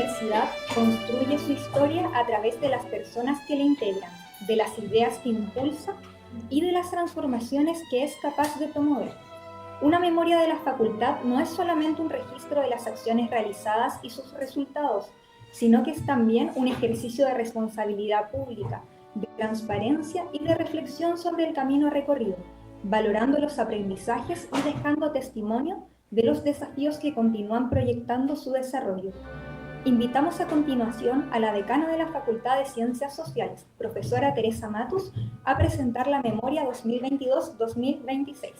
universidad construye su historia a través de las personas que la integran, de las ideas que impulsa y de las transformaciones que es capaz de promover. Una memoria de la facultad no es solamente un registro de las acciones realizadas y sus resultados, sino que es también un ejercicio de responsabilidad pública, de transparencia y de reflexión sobre el camino recorrido, valorando los aprendizajes y dejando testimonio de los desafíos que continúan proyectando su desarrollo. Invitamos a continuación a la decana de la Facultad de Ciencias Sociales, profesora Teresa Matus, a presentar la memoria 2022-2026.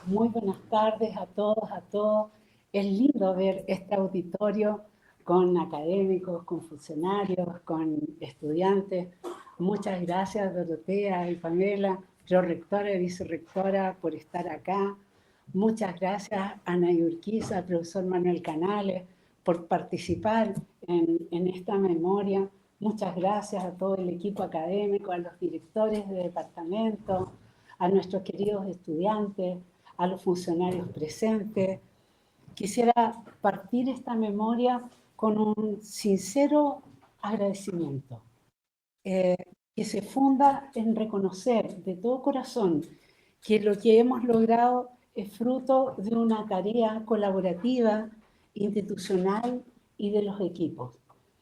Muy buenas tardes a todos, a todos. Es lindo ver este auditorio con académicos, con funcionarios, con estudiantes. Muchas gracias, Dorotea y Pamela, prorectora y vicerrectora, por estar acá. Muchas gracias, Ana Urquiza, al profesor Manuel Canales, por participar en esta memoria. Muchas gracias a todo el equipo académico, a los directores de departamento, a nuestros queridos estudiantes, a los funcionarios presentes. Quisiera partir esta memoria con un sincero agradecimiento que se funda en reconocer de todo corazón que lo que hemos logrado es fruto de una tarea colaborativa, institucional y de los equipos.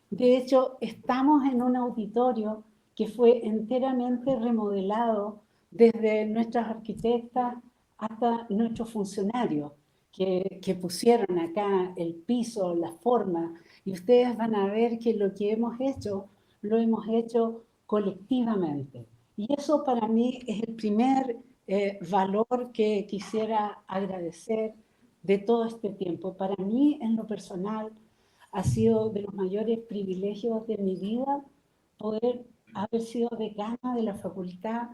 De hecho, estamos en un auditorio que fue enteramente remodelado desde nuestras arquitectas hasta nuestros funcionarios que pusieron acá el piso, la forma, y ustedes van a ver que lo que hemos hecho, lo hemos hecho colectivamente. Y eso para mí es el primer valor que quisiera agradecer de todo este tiempo. Para mí, en lo personal, ha sido de los mayores privilegios de mi vida poder haber sido decana de la facultad,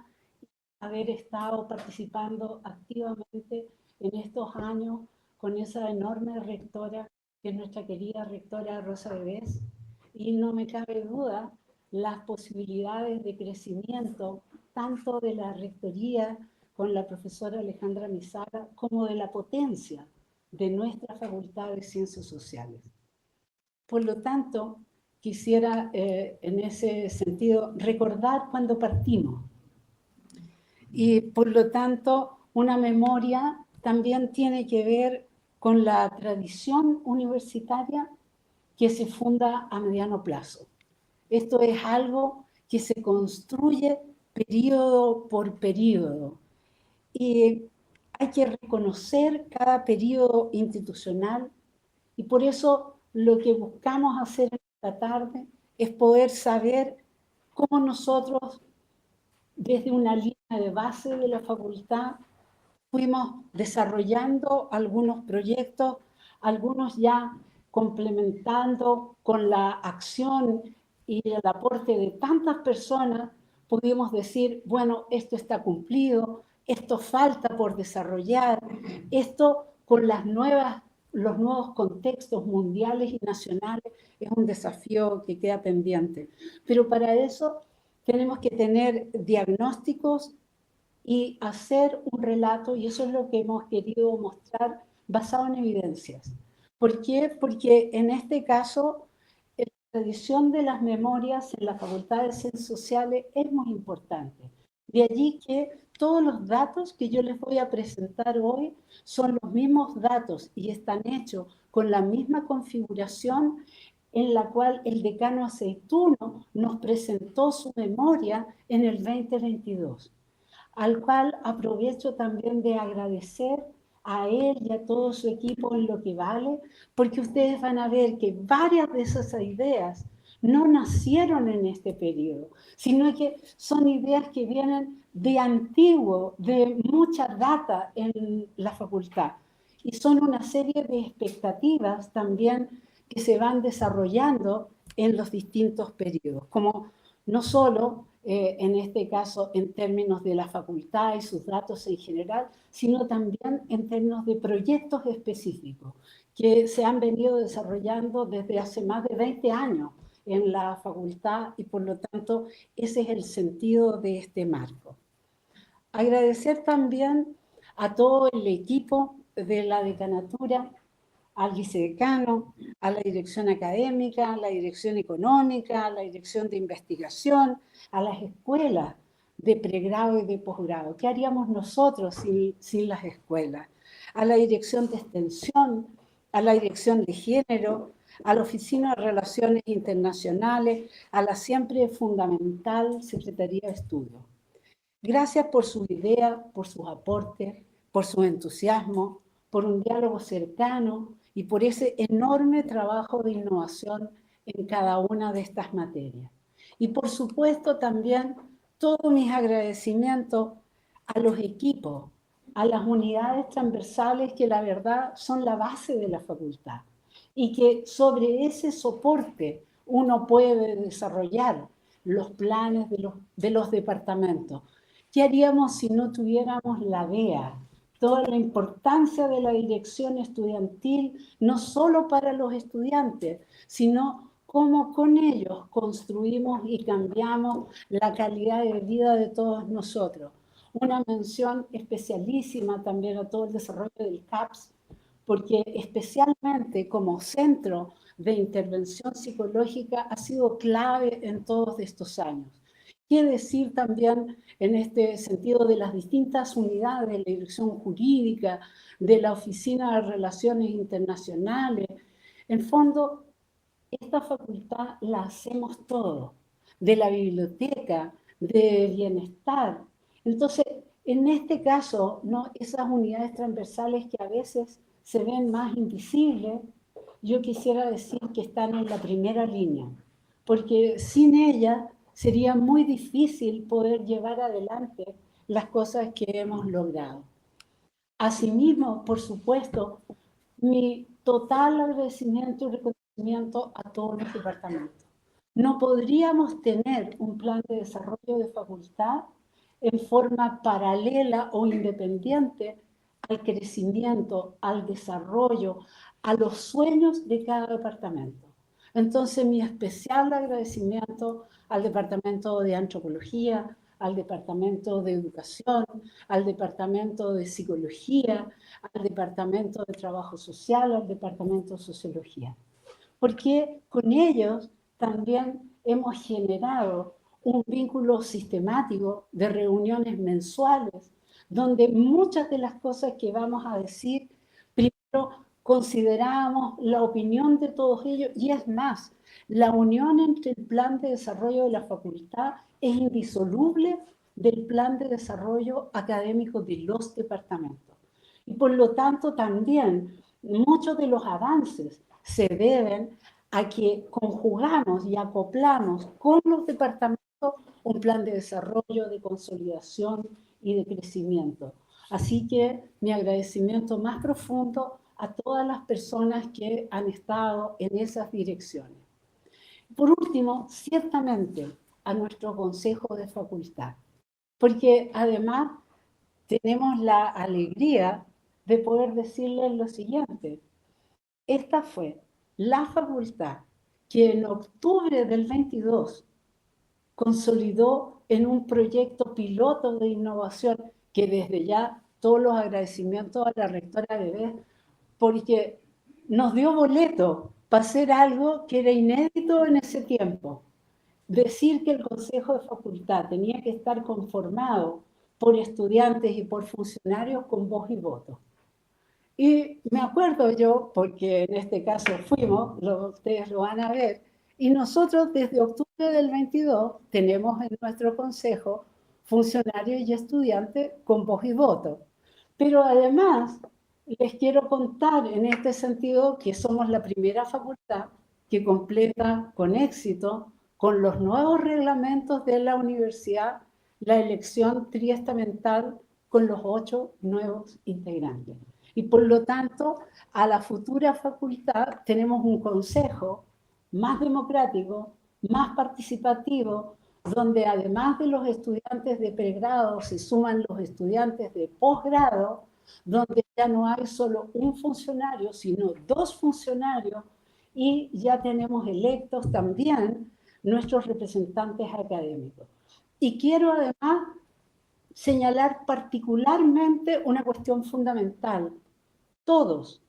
haber estado participando activamente en estos años con esa enorme rectora, que es nuestra querida rectora Rosa Bebés, y no me cabe duda las posibilidades de crecimiento tanto de la rectoría con la profesora Alejandra Misaga como de la potencia de nuestra Facultad de Ciencias Sociales. Por lo tanto, quisiera en ese sentido recordar cuando partimos. Y por lo tanto, una memoria también tiene que ver con la tradición universitaria que se funda a mediano plazo. Esto es algo que se construye periodo por periodo. Y hay que reconocer cada periodo institucional, y por eso lo que buscamos hacer esta tarde es poder saber cómo nosotros, desde una línea de base de la facultad, fuimos desarrollando algunos proyectos, algunos ya complementando con la acción y el aporte de tantas personas, pudimos decir, bueno, esto está cumplido, esto falta por desarrollar, esto con los nuevos contextos mundiales y nacionales es un desafío que queda pendiente. Pero para eso tenemos que tener diagnósticos y hacer un relato, y eso es lo que hemos querido mostrar basado en evidencias. ¿Por qué? Porque en este caso la tradición de las memorias en la Facultad de Ciencias Sociales es muy importante. De allí que todos los datos que yo les voy a presentar hoy son los mismos datos y están hechos con la misma configuración en la cual el decano Aceituno nos presentó su memoria en el 2022, al cual aprovecho también de agradecer a él y a todo su equipo en lo que vale, porque ustedes van a ver que varias de esas ideas no nacieron en este periodo, sino que son ideas que vienen de antiguo, de mucha data en la facultad. Y son una serie de expectativas también que se van desarrollando en los distintos periodos, como no solo en este caso en términos de la facultad y sus datos en general, sino también en términos de proyectos específicos que se han venido desarrollando desde hace más de 20 años en la facultad y por lo tanto ese es el sentido de este marco. Agradecer también a todo el equipo de la decanatura, al vicedecano, a la dirección académica, a la dirección económica, a la dirección de investigación, a las escuelas de pregrado y de posgrado. ¿Qué haríamos nosotros sin las escuelas? A la dirección de extensión, a la dirección de género, a la Oficina de Relaciones Internacionales, a la siempre fundamental Secretaría de Estudios. Gracias por sus ideas, por sus aportes, por su entusiasmo, por un diálogo cercano y por ese enorme trabajo de innovación en cada una de estas materias. Y por supuesto también todos mis agradecimientos a los equipos, a las unidades transversales que la verdad son la base de la facultad y que sobre ese soporte uno puede desarrollar los planes de los departamentos. ¿Qué haríamos si no tuviéramos la DEA? Toda la importancia de la dirección estudiantil, no solo para los estudiantes, sino cómo con ellos construimos y cambiamos la calidad de vida de todos nosotros. Una mención especialísima también a todo el desarrollo del CAPS, porque especialmente como centro de intervención psicológica ha sido clave en todos estos años. ¿Qué decir también en este sentido de las distintas unidades de la dirección jurídica, de la Oficina de Relaciones Internacionales? En fondo, esta facultad la hacemos todo, de la biblioteca, de bienestar. Entonces, en este caso, ¿no? Esas unidades transversales que a veces se ven más invisibles, yo quisiera decir que están en la primera línea, porque sin ellas sería muy difícil poder llevar adelante las cosas que hemos logrado. Asimismo, por supuesto, mi total agradecimiento y reconocimiento a todos los departamentos. No podríamos tener un plan de desarrollo de facultad en forma paralela o independiente al crecimiento, al desarrollo, a los sueños de cada departamento. Entonces, mi especial agradecimiento al Departamento de Antropología, al Departamento de Educación, al Departamento de Psicología, al Departamento de Trabajo Social, al Departamento de Sociología. Porque con ellos también hemos generado un vínculo sistemático de reuniones mensuales, donde muchas de las cosas que vamos a decir, primero consideramos la opinión de todos ellos, y es más, la unión entre el plan de desarrollo de la facultad es indisoluble del plan de desarrollo académico de los departamentos. Y por lo tanto también muchos de los avances se deben a que conjugamos y acoplamos con los departamentos un plan de desarrollo, de consolidación y de crecimiento. Así que mi agradecimiento más profundo a todas las personas que han estado en esas direcciones. Por último, ciertamente a nuestro Consejo de Facultad, porque además tenemos la alegría de poder decirles lo siguiente. Esta fue la facultad que en octubre del 22 consolidó en un proyecto piloto de innovación que desde ya todos los agradecimientos a la rectora Bebé, porque nos dio boleto para hacer algo que era inédito en ese tiempo. Decir que el Consejo de Facultad tenía que estar conformado por estudiantes y por funcionarios con voz y voto. Y me acuerdo yo, porque en este caso fuimos, ustedes lo van a ver, y nosotros desde octubre del 22 tenemos en nuestro consejo funcionarios y estudiantes con voz y voto. Pero además les quiero contar en este sentido que somos la primera facultad que completa con éxito, con los nuevos reglamentos de la universidad, la elección triestamental con los 8 nuevos integrantes. Y por lo tanto, a la futura facultad tenemos un consejo más democrático, más participativo, donde además de los estudiantes de pregrado se suman los estudiantes de posgrado, donde ya no hay solo un funcionario, sino 2 funcionarios y ya tenemos electos también nuestros representantes académicos. Y quiero además señalar particularmente una cuestión fundamental. Todos,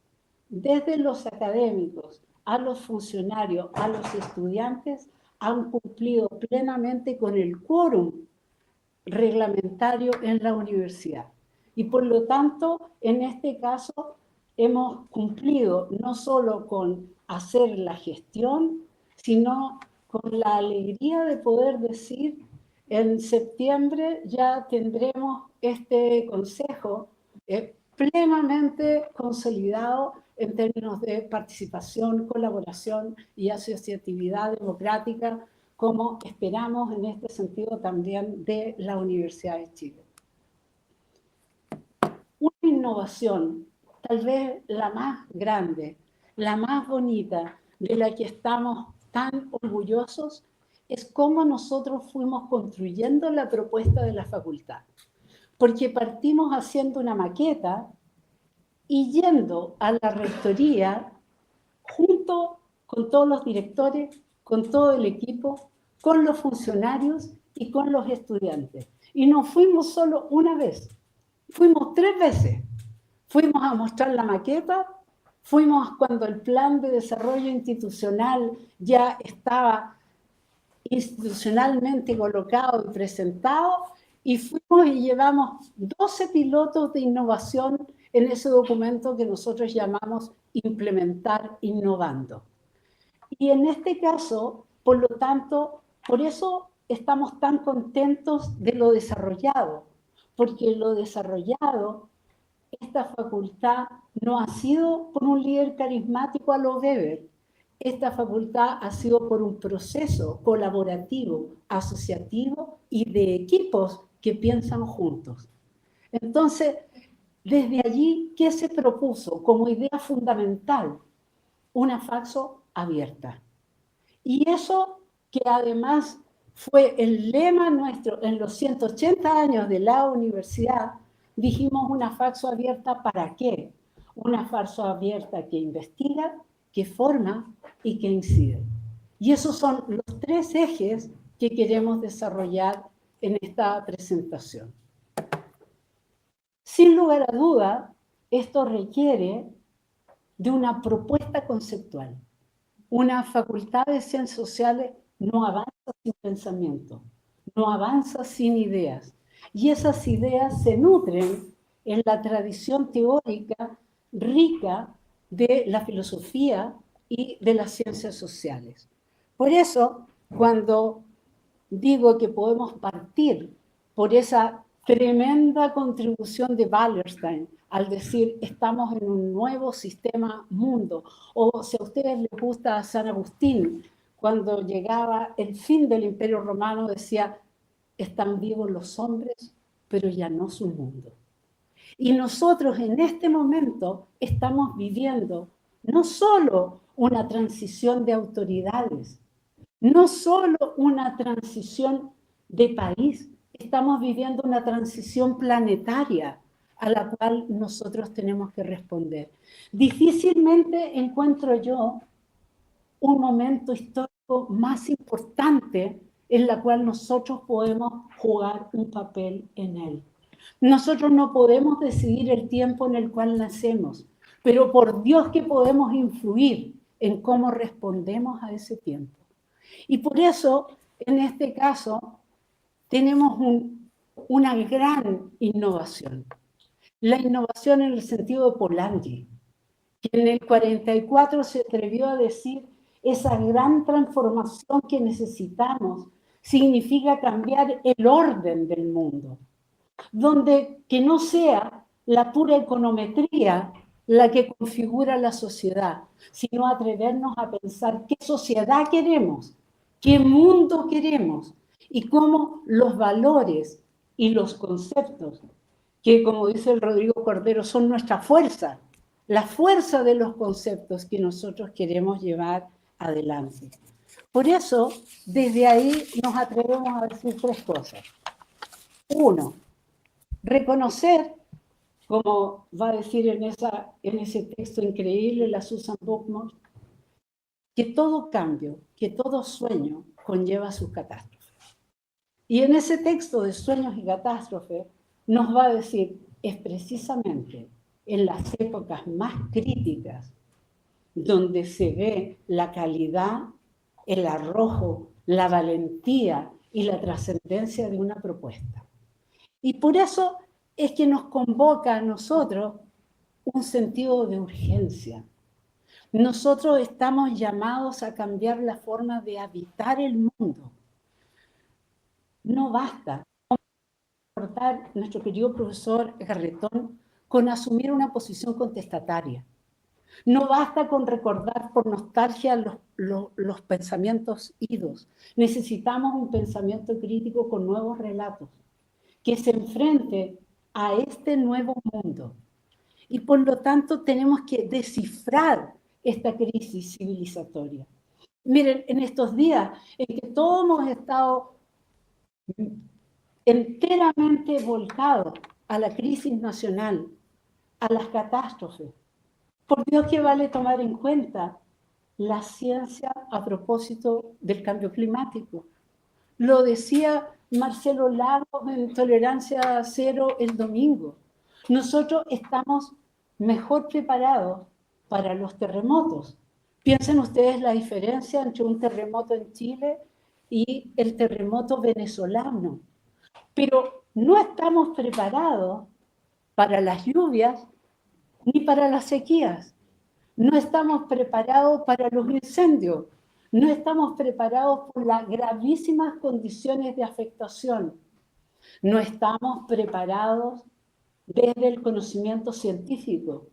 desde los académicos a los funcionarios, a los estudiantes, han cumplido plenamente con el quórum reglamentario en la universidad. Y por lo tanto, en este caso, hemos cumplido no solo con hacer la gestión, sino con la alegría de poder decir, en septiembre ya tendremos este consejo plenamente consolidado en términos de participación, colaboración y asociatividad democrática, como esperamos en este sentido también de la Universidad de Chile. Una innovación, tal vez la más grande, la más bonita, de la que estamos tan orgullosos, es cómo nosotros fuimos construyendo la propuesta de la facultad. Porque partimos haciendo una maqueta y yendo a la rectoría junto con todos los directores, con todo el equipo, con los funcionarios y con los estudiantes. Y no fuimos solo una vez, fuimos 3 veces. Fuimos a mostrar la maqueta, fuimos cuando el plan de desarrollo institucional ya estaba institucionalmente colocado y presentado, y fuimos y llevamos 12 pilotos de innovación en ese documento que nosotros llamamos Implementar Innovando. Y en este caso, por lo tanto, por eso estamos tan contentos de lo desarrollado, porque lo desarrollado, esta facultad no ha sido por un líder carismático a lo Weber. Esta facultad ha sido por un proceso colaborativo, asociativo y de equipos que piensan juntos. Entonces, desde allí, ¿qué se propuso como idea fundamental? Una FACSO abierta. Y eso que además fue el lema nuestro en los 180 años de la universidad, dijimos una FACSO abierta ¿para qué? Una FACSO abierta que investiga, que forma y que incide. Y esos son los 3 ejes que queremos desarrollar en esta presentación. Sin lugar a duda, esto requiere de una propuesta conceptual. Una facultad de ciencias sociales no avanza sin pensamiento, no avanza sin ideas. Y esas ideas se nutren en la tradición teórica rica de la filosofía y de las ciencias sociales. Por eso, cuando digo que podemos partir por esa tremenda contribución de Wallerstein al decir estamos en un nuevo sistema mundo, o si a ustedes les gusta San Agustín, cuando llegaba el fin del Imperio Romano decía están vivos los hombres, pero ya no su mundo. Y nosotros en este momento estamos viviendo no solo una transición de autoridades, no solo una transición de país, estamos viviendo una transición planetaria a la cual nosotros tenemos que responder. Difícilmente encuentro yo un momento histórico más importante en la cual nosotros podemos jugar un papel en él. Nosotros no podemos decidir el tiempo en el cual nacemos, pero por Dios que podemos influir en cómo respondemos a ese tiempo. Y por eso, en este caso, tenemos una gran innovación. La innovación en el sentido de Polanyi, que en el 44 se atrevió a decir esa gran transformación que necesitamos significa cambiar el orden del mundo, donde que no sea la pura econometría la que configura la sociedad, sino atrevernos a pensar qué sociedad queremos, qué mundo queremos y cómo los valores y los conceptos, que como dice el Rodrigo Cordero, son nuestra fuerza, la fuerza de los conceptos que nosotros queremos llevar adelante. Por eso, desde ahí nos atrevemos a decir 3 cosas. 1, reconocer, como va a decir en ese texto increíble la Susan Buckmore, que todo cambio, que todo sueño conlleva sus catástrofes. Y en ese texto de Sueños y Catástrofes nos va a decir, es precisamente en las épocas más críticas donde se ve la calidad, el arrojo, la valentía y la trascendencia de una propuesta. Y por eso es que nos convoca a nosotros un sentido de urgencia. Nosotros estamos llamados a cambiar la forma de habitar el mundo. No basta, recordar nuestro querido profesor Garretón, con asumir una posición contestataria. No basta con recordar por nostalgia los pensamientos idos. Necesitamos un pensamiento crítico con nuevos relatos, que se enfrente a este nuevo mundo. Y por lo tanto tenemos que descifrar esta crisis civilizatoria. Miren, en estos días en que todos hemos estado enteramente volcados a la crisis nacional, a las catástrofes, por Dios que vale tomar en cuenta la ciencia a propósito del cambio climático. Lo decía Marcelo Lagos en Tolerancia Cero el domingo. Nosotros estamos mejor preparados para los terremotos. Piensen ustedes la diferencia entre un terremoto en Chile y el terremoto venezolano. Pero no estamos preparados para las lluvias ni para las sequías. No estamos preparados para los incendios. No estamos preparados por las gravísimas condiciones de afectación. No estamos preparados desde el conocimiento científico.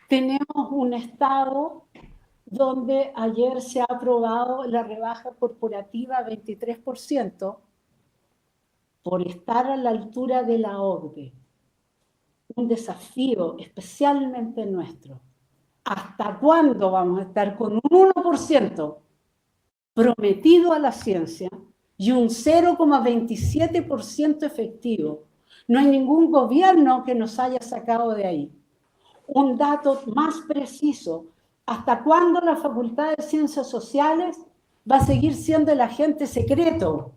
Tenemos un Estado donde ayer se ha aprobado la rebaja corporativa a 23% por estar a la altura de la OCDE. Un desafío especialmente nuestro. ¿Hasta cuándo vamos a estar con un 1% prometido a la ciencia y un 0,27% efectivo? No hay ningún gobierno que nos haya sacado de ahí. Un dato más preciso, ¿hasta cuándo la Facultad de Ciencias Sociales va a seguir siendo el agente secreto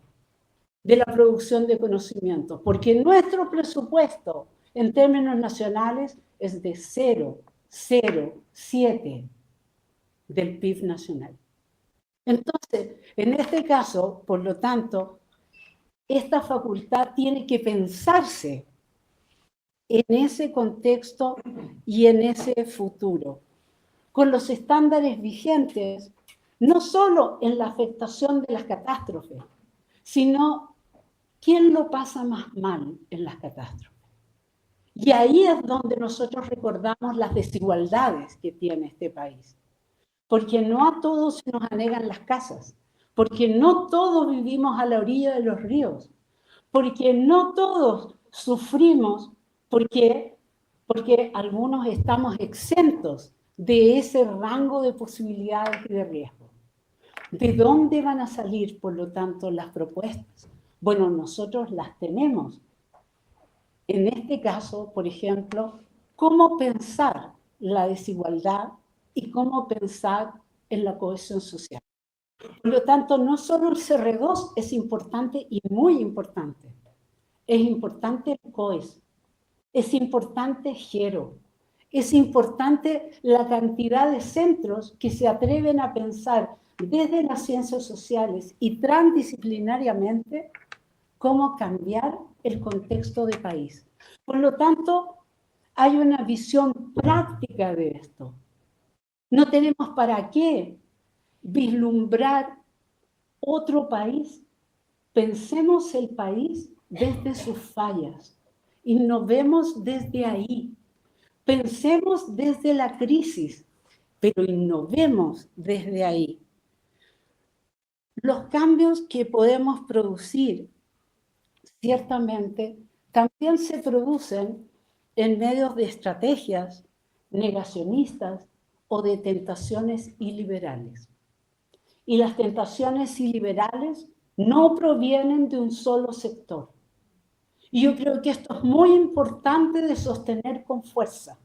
de la producción de conocimiento? Porque nuestro presupuesto en términos nacionales es de 0,07 del PIB nacional. Entonces, en este caso, por lo tanto, esta facultad tiene que pensarse en ese contexto y en ese futuro, con los estándares vigentes, no solo en la afectación de las catástrofes, sino quién lo pasa más mal en las catástrofes. Y ahí es donde nosotros recordamos las desigualdades que tiene este país. Porque no a todos se nos anegan las casas, porque no todos vivimos a la orilla de los ríos, porque no todos sufrimos, porque algunos estamos exentos de ese rango de posibilidades y de riesgo. ¿De dónde van a salir, por lo tanto, las propuestas? Bueno, nosotros las tenemos. En este caso, por ejemplo, cómo pensar la desigualdad y cómo pensar en la cohesión social. Por lo tanto, no solo el CR2 es importante y muy importante. Es importante el COES, es importante GERO, es importante la cantidad de centros que se atreven a pensar desde las ciencias sociales y transdisciplinariamente cómo cambiar el contexto de país. Por lo tanto, hay una visión práctica de esto. No tenemos para qué vislumbrar otro país. Pensemos el país desde sus fallas. Innovemos desde ahí. Pensemos desde la crisis, pero innovemos desde ahí. Los cambios que podemos producir, ciertamente, también se producen en medio de estrategias negacionistas o de tentaciones iliberales. Y las tentaciones iliberales no provienen de un solo sector. Y yo creo que esto es muy importante de sostener con fuerza,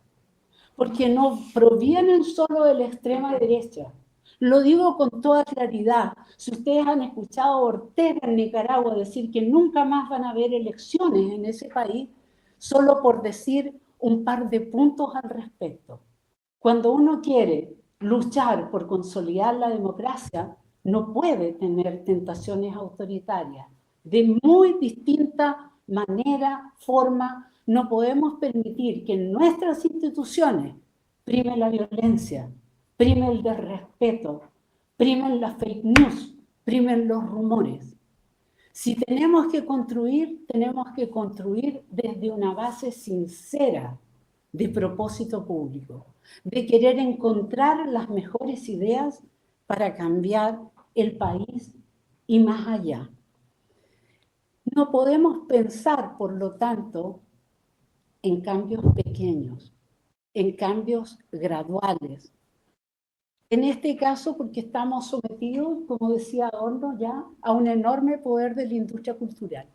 porque no provienen solo de la extrema derecha, Lo digo con toda claridad. Si ustedes han escuchado a Ortega en Nicaragua decir que nunca más van a haber elecciones en ese país, solo por decir un par de puntos al respecto. Cuando uno quiere luchar por consolidar la democracia, no puede tener tentaciones autoritarias. De muy distinta manera, forma, no podemos permitir que en nuestras instituciones prime la violencia, prime el desrespeto, primen las fake news, primen los rumores. Si tenemos que construir desde una base sincera de propósito público, de querer encontrar las mejores ideas para cambiar el país y más allá. No podemos pensar, por lo tanto, en cambios pequeños, en cambios graduales. En este caso, porque estamos sometidos, como decía Adorno ya, a un enorme poder de la industria cultural.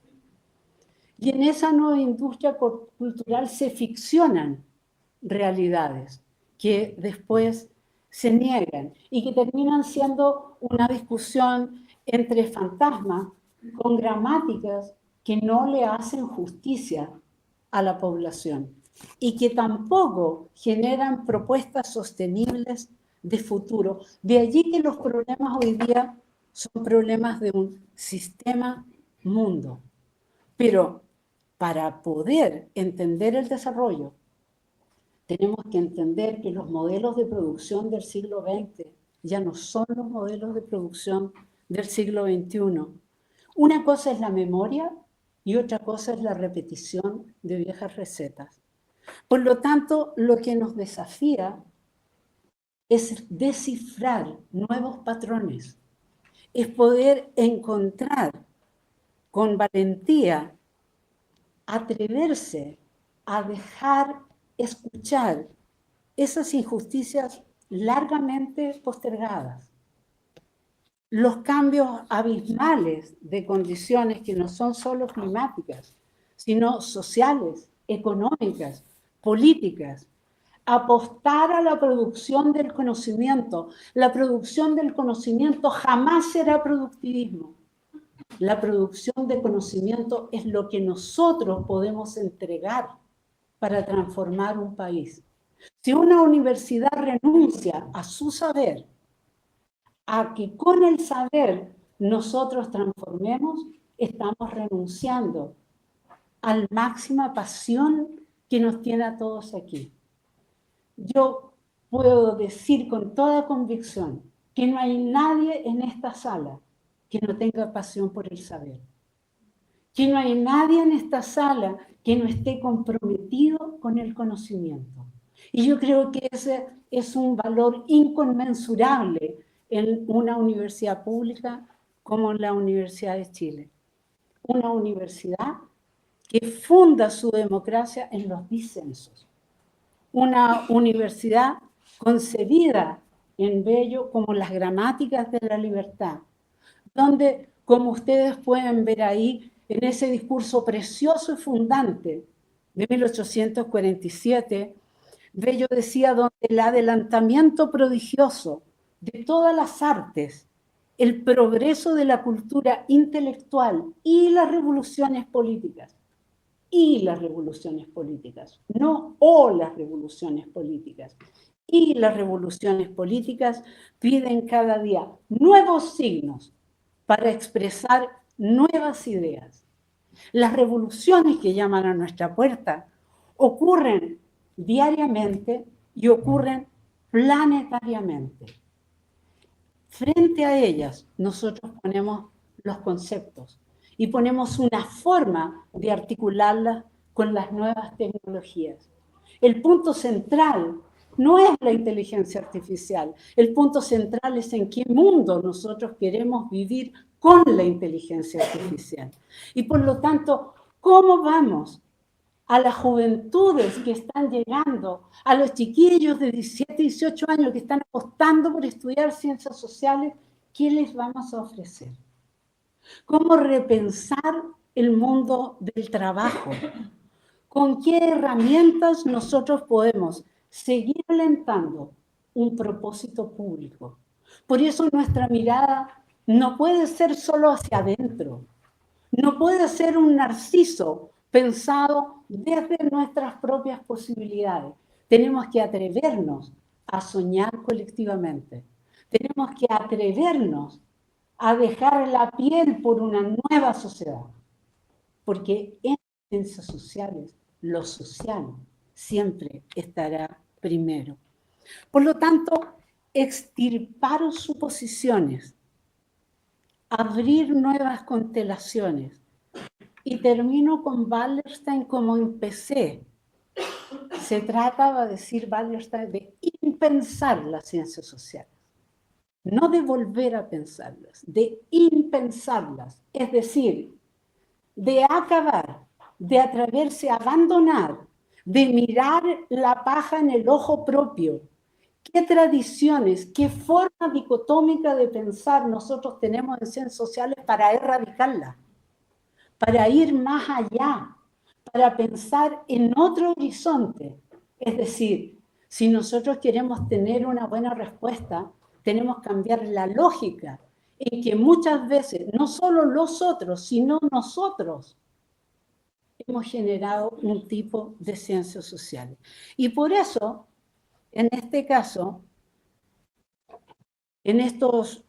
Y en esa nueva industria cultural se ficcionan realidades que después se niegan y que terminan siendo una discusión entre fantasmas con gramáticas que no le hacen justicia a la población y que tampoco generan propuestas sostenibles de futuro. De allí que los problemas hoy día son problemas de un sistema mundo. Pero para poder entender el desarrollo, tenemos que entender que los modelos de producción del siglo XX ya no son los modelos de producción del siglo XXI. Una cosa es la memoria y otra cosa es la repetición de viejas recetas. Por lo tanto, lo que nos desafía es descifrar nuevos patrones, es poder encontrar con valentía, atreverse a dejar escuchar esas injusticias largamente postergadas, los cambios abismales de condiciones que no son solo climáticas, sino sociales, económicas, políticas, apostar a la producción del conocimiento. La producción del conocimiento jamás será productivismo. La producción de conocimiento es lo que nosotros podemos entregar para transformar un país. Si una universidad renuncia a su saber, a que con el saber nosotros transformemos, estamos renunciando a la máxima pasión que nos tiene a todos aquí. Yo puedo decir con toda convicción que no hay nadie en esta sala que no tenga pasión por el saber. Que no hay nadie en esta sala que no esté comprometido con el conocimiento. Y yo creo que ese es un valor inconmensurable en una universidad pública como la Universidad de Chile. Una universidad que funda su democracia en los disensos. Una universidad concebida en Bello como las gramáticas de la libertad, donde, como ustedes pueden ver ahí, en ese discurso precioso y fundante de 1847, Bello decía, donde el adelantamiento prodigioso de todas las artes, el progreso de la cultura intelectual y las revoluciones políticas, no o las revoluciones políticas, y las revoluciones políticas piden cada día nuevos signos para expresar nuevas ideas. Las revoluciones que llaman a nuestra puerta ocurren diariamente y ocurren planetariamente. Frente a ellas, nosotros ponemos los conceptos y ponemos una forma de articularlas con las nuevas tecnologías. El punto central no es la inteligencia artificial, el punto central es en qué mundo nosotros queremos vivir con la inteligencia artificial. Y por lo tanto, ¿cómo vamos a las juventudes que están llegando, a los chiquillos de 17, 18 años que están apostando por estudiar ciencias sociales? ¿Qué les vamos a ofrecer? ¿Cómo repensar el mundo del trabajo? ¿Con qué herramientas nosotros podemos seguir alentando un propósito público? Por eso nuestra mirada no puede ser solo hacia adentro, no puede ser un narciso pensado desde nuestras propias posibilidades. Tenemos que atrevernos a soñar colectivamente. Tenemos que atrevernos a dejar la piel por una nueva sociedad. Porque en las ciencias sociales, lo social siempre estará primero. Por lo tanto, extirpar suposiciones, abrir nuevas constelaciones. Y termino con Wallerstein como empecé. Se trata, va a decir Wallerstein, de impensar las ciencias sociales. No de volver a pensarlas, de impensarlas. Es decir, de acabar, de atreverse a abandonar, de mirar la paja en el ojo propio. ¿Qué tradiciones, qué forma dicotómica de pensar nosotros tenemos en ciencias sociales para erradicarla? Para ir más allá, para pensar en otro horizonte. Es decir, si nosotros queremos tener una buena respuesta, tenemos que cambiar la lógica en que muchas veces no solo los otros, sino nosotros hemos generado un tipo de ciencias sociales. Y por eso, en este caso, en estos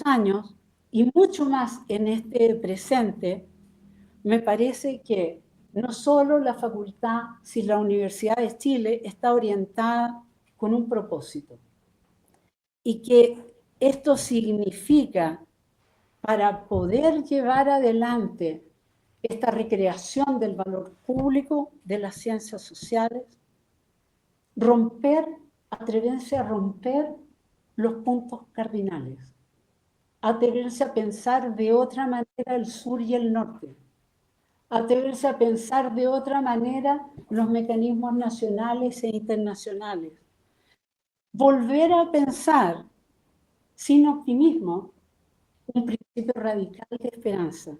años, y mucho más en este presente, me parece que no solo la facultad, sino la Universidad de Chile está orientada con un propósito. Y que esto significa, para poder llevar adelante esta recreación del valor público de las ciencias sociales, atreverse a romper los puntos cardinales, atreverse a pensar de otra manera el sur y el norte, atreverse a pensar de otra manera los mecanismos nacionales e internacionales, volver a pensar sin optimismo un principio radical de esperanza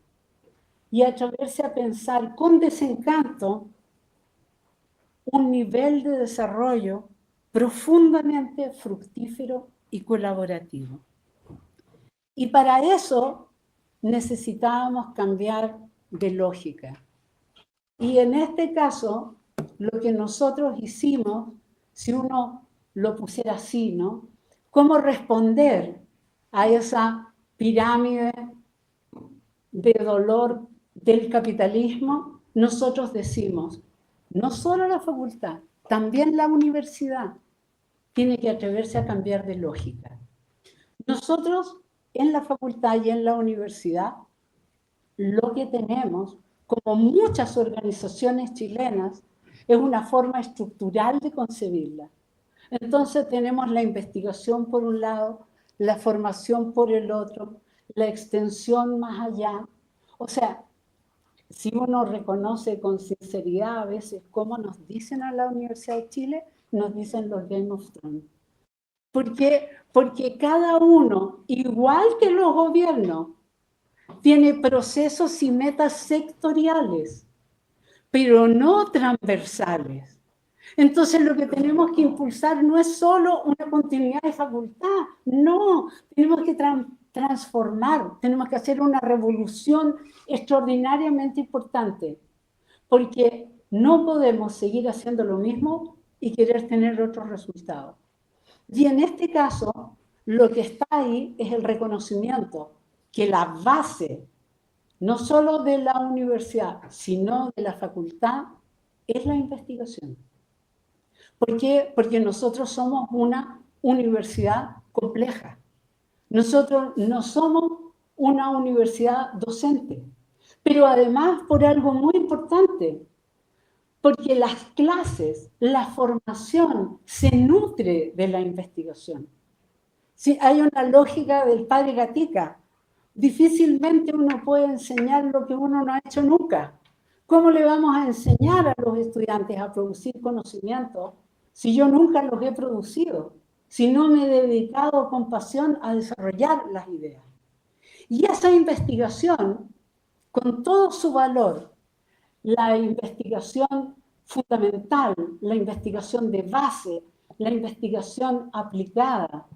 y atreverse a pensar con desencanto un nivel de desarrollo profundamente fructífero y colaborativo. Y para eso necesitábamos cambiar de lógica. Y en este caso, lo que nosotros hicimos, si uno lo pusiera así, ¿no? ¿Cómo responder a esa pirámide de dolor del capitalismo? Nosotros decimos, no solo la facultad, también la universidad tiene que atreverse a cambiar de lógica. Nosotros en la facultad y en la universidad lo que tenemos, como muchas organizaciones chilenas, es una forma estructural de concebirla. Entonces tenemos la investigación por un lado, la formación por el otro, la extensión más allá. O sea, si uno reconoce con sinceridad a veces cómo nos dicen a la Universidad de Chile, nos dicen los Game of Thrones. Porque cada uno, igual que los gobiernos, tiene procesos y metas sectoriales, pero no transversales. Entonces lo que tenemos que impulsar no es solo una continuidad de facultad, no, tenemos que transformar, tenemos que hacer una revolución extraordinariamente importante, porque no podemos seguir haciendo lo mismo y querer tener otros resultados. Y en este caso, lo que está ahí es el reconocimiento que la base, no solo de la universidad, sino de la facultad, es la investigación. ¿Por qué? Porque nosotros somos una universidad compleja. Nosotros no somos una universidad docente, pero además por algo muy importante, porque las clases, la formación se nutre de la investigación. Si hay una lógica del padre Gatica, difícilmente uno puede enseñar lo que uno no ha hecho nunca. ¿Cómo le vamos a enseñar a los estudiantes a producir conocimiento si yo nunca los he producido? Si no me he dedicado con pasión a desarrollar las ideas. Y esa investigación, con todo su valor, la investigación fundamental, la investigación de base, la investigación aplicada,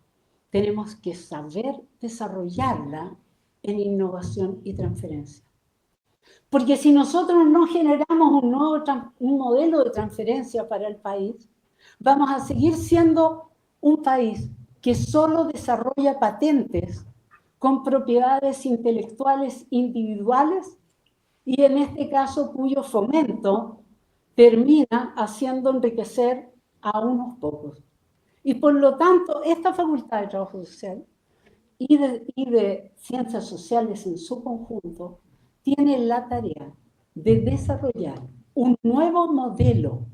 tenemos que saber desarrollarla en innovación y transferencia. Porque si nosotros no generamos un modelo de transferencia para el país, vamos a seguir siendo un país que solo desarrolla patentes con propiedades intelectuales individuales y en este caso cuyo fomento termina haciendo enriquecer a unos pocos. Y por lo tanto, esta Facultad de Trabajo Social y de Ciencias Sociales en su conjunto tiene la tarea de desarrollar un nuevo modelo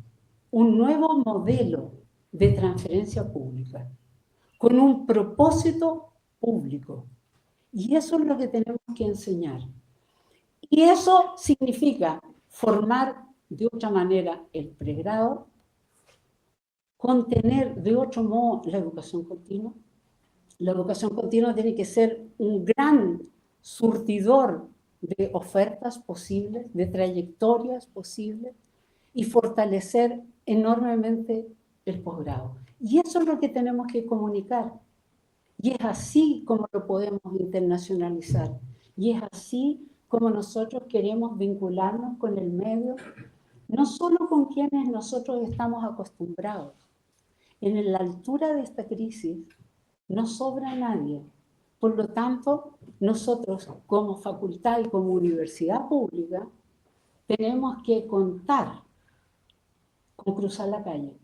de transferencia pública, con un propósito público. Y eso es lo que tenemos que enseñar. Y eso significa formar de otra manera el pregrado, contener de otro modo la educación continua. La educación continua tiene que ser un gran surtidor de ofertas posibles, de trayectorias posibles, y fortalecer enormemente el posgrado. Y eso es lo que tenemos que comunicar. Y es así como lo podemos internacionalizar. Y es así como nosotros queremos vincularnos con el medio, no solo con quienes nosotros estamos acostumbrados. En la altura de esta crisis no sobra nadie. Por lo tanto, nosotros como facultad y como universidad pública tenemos que contar con cruzar la calle.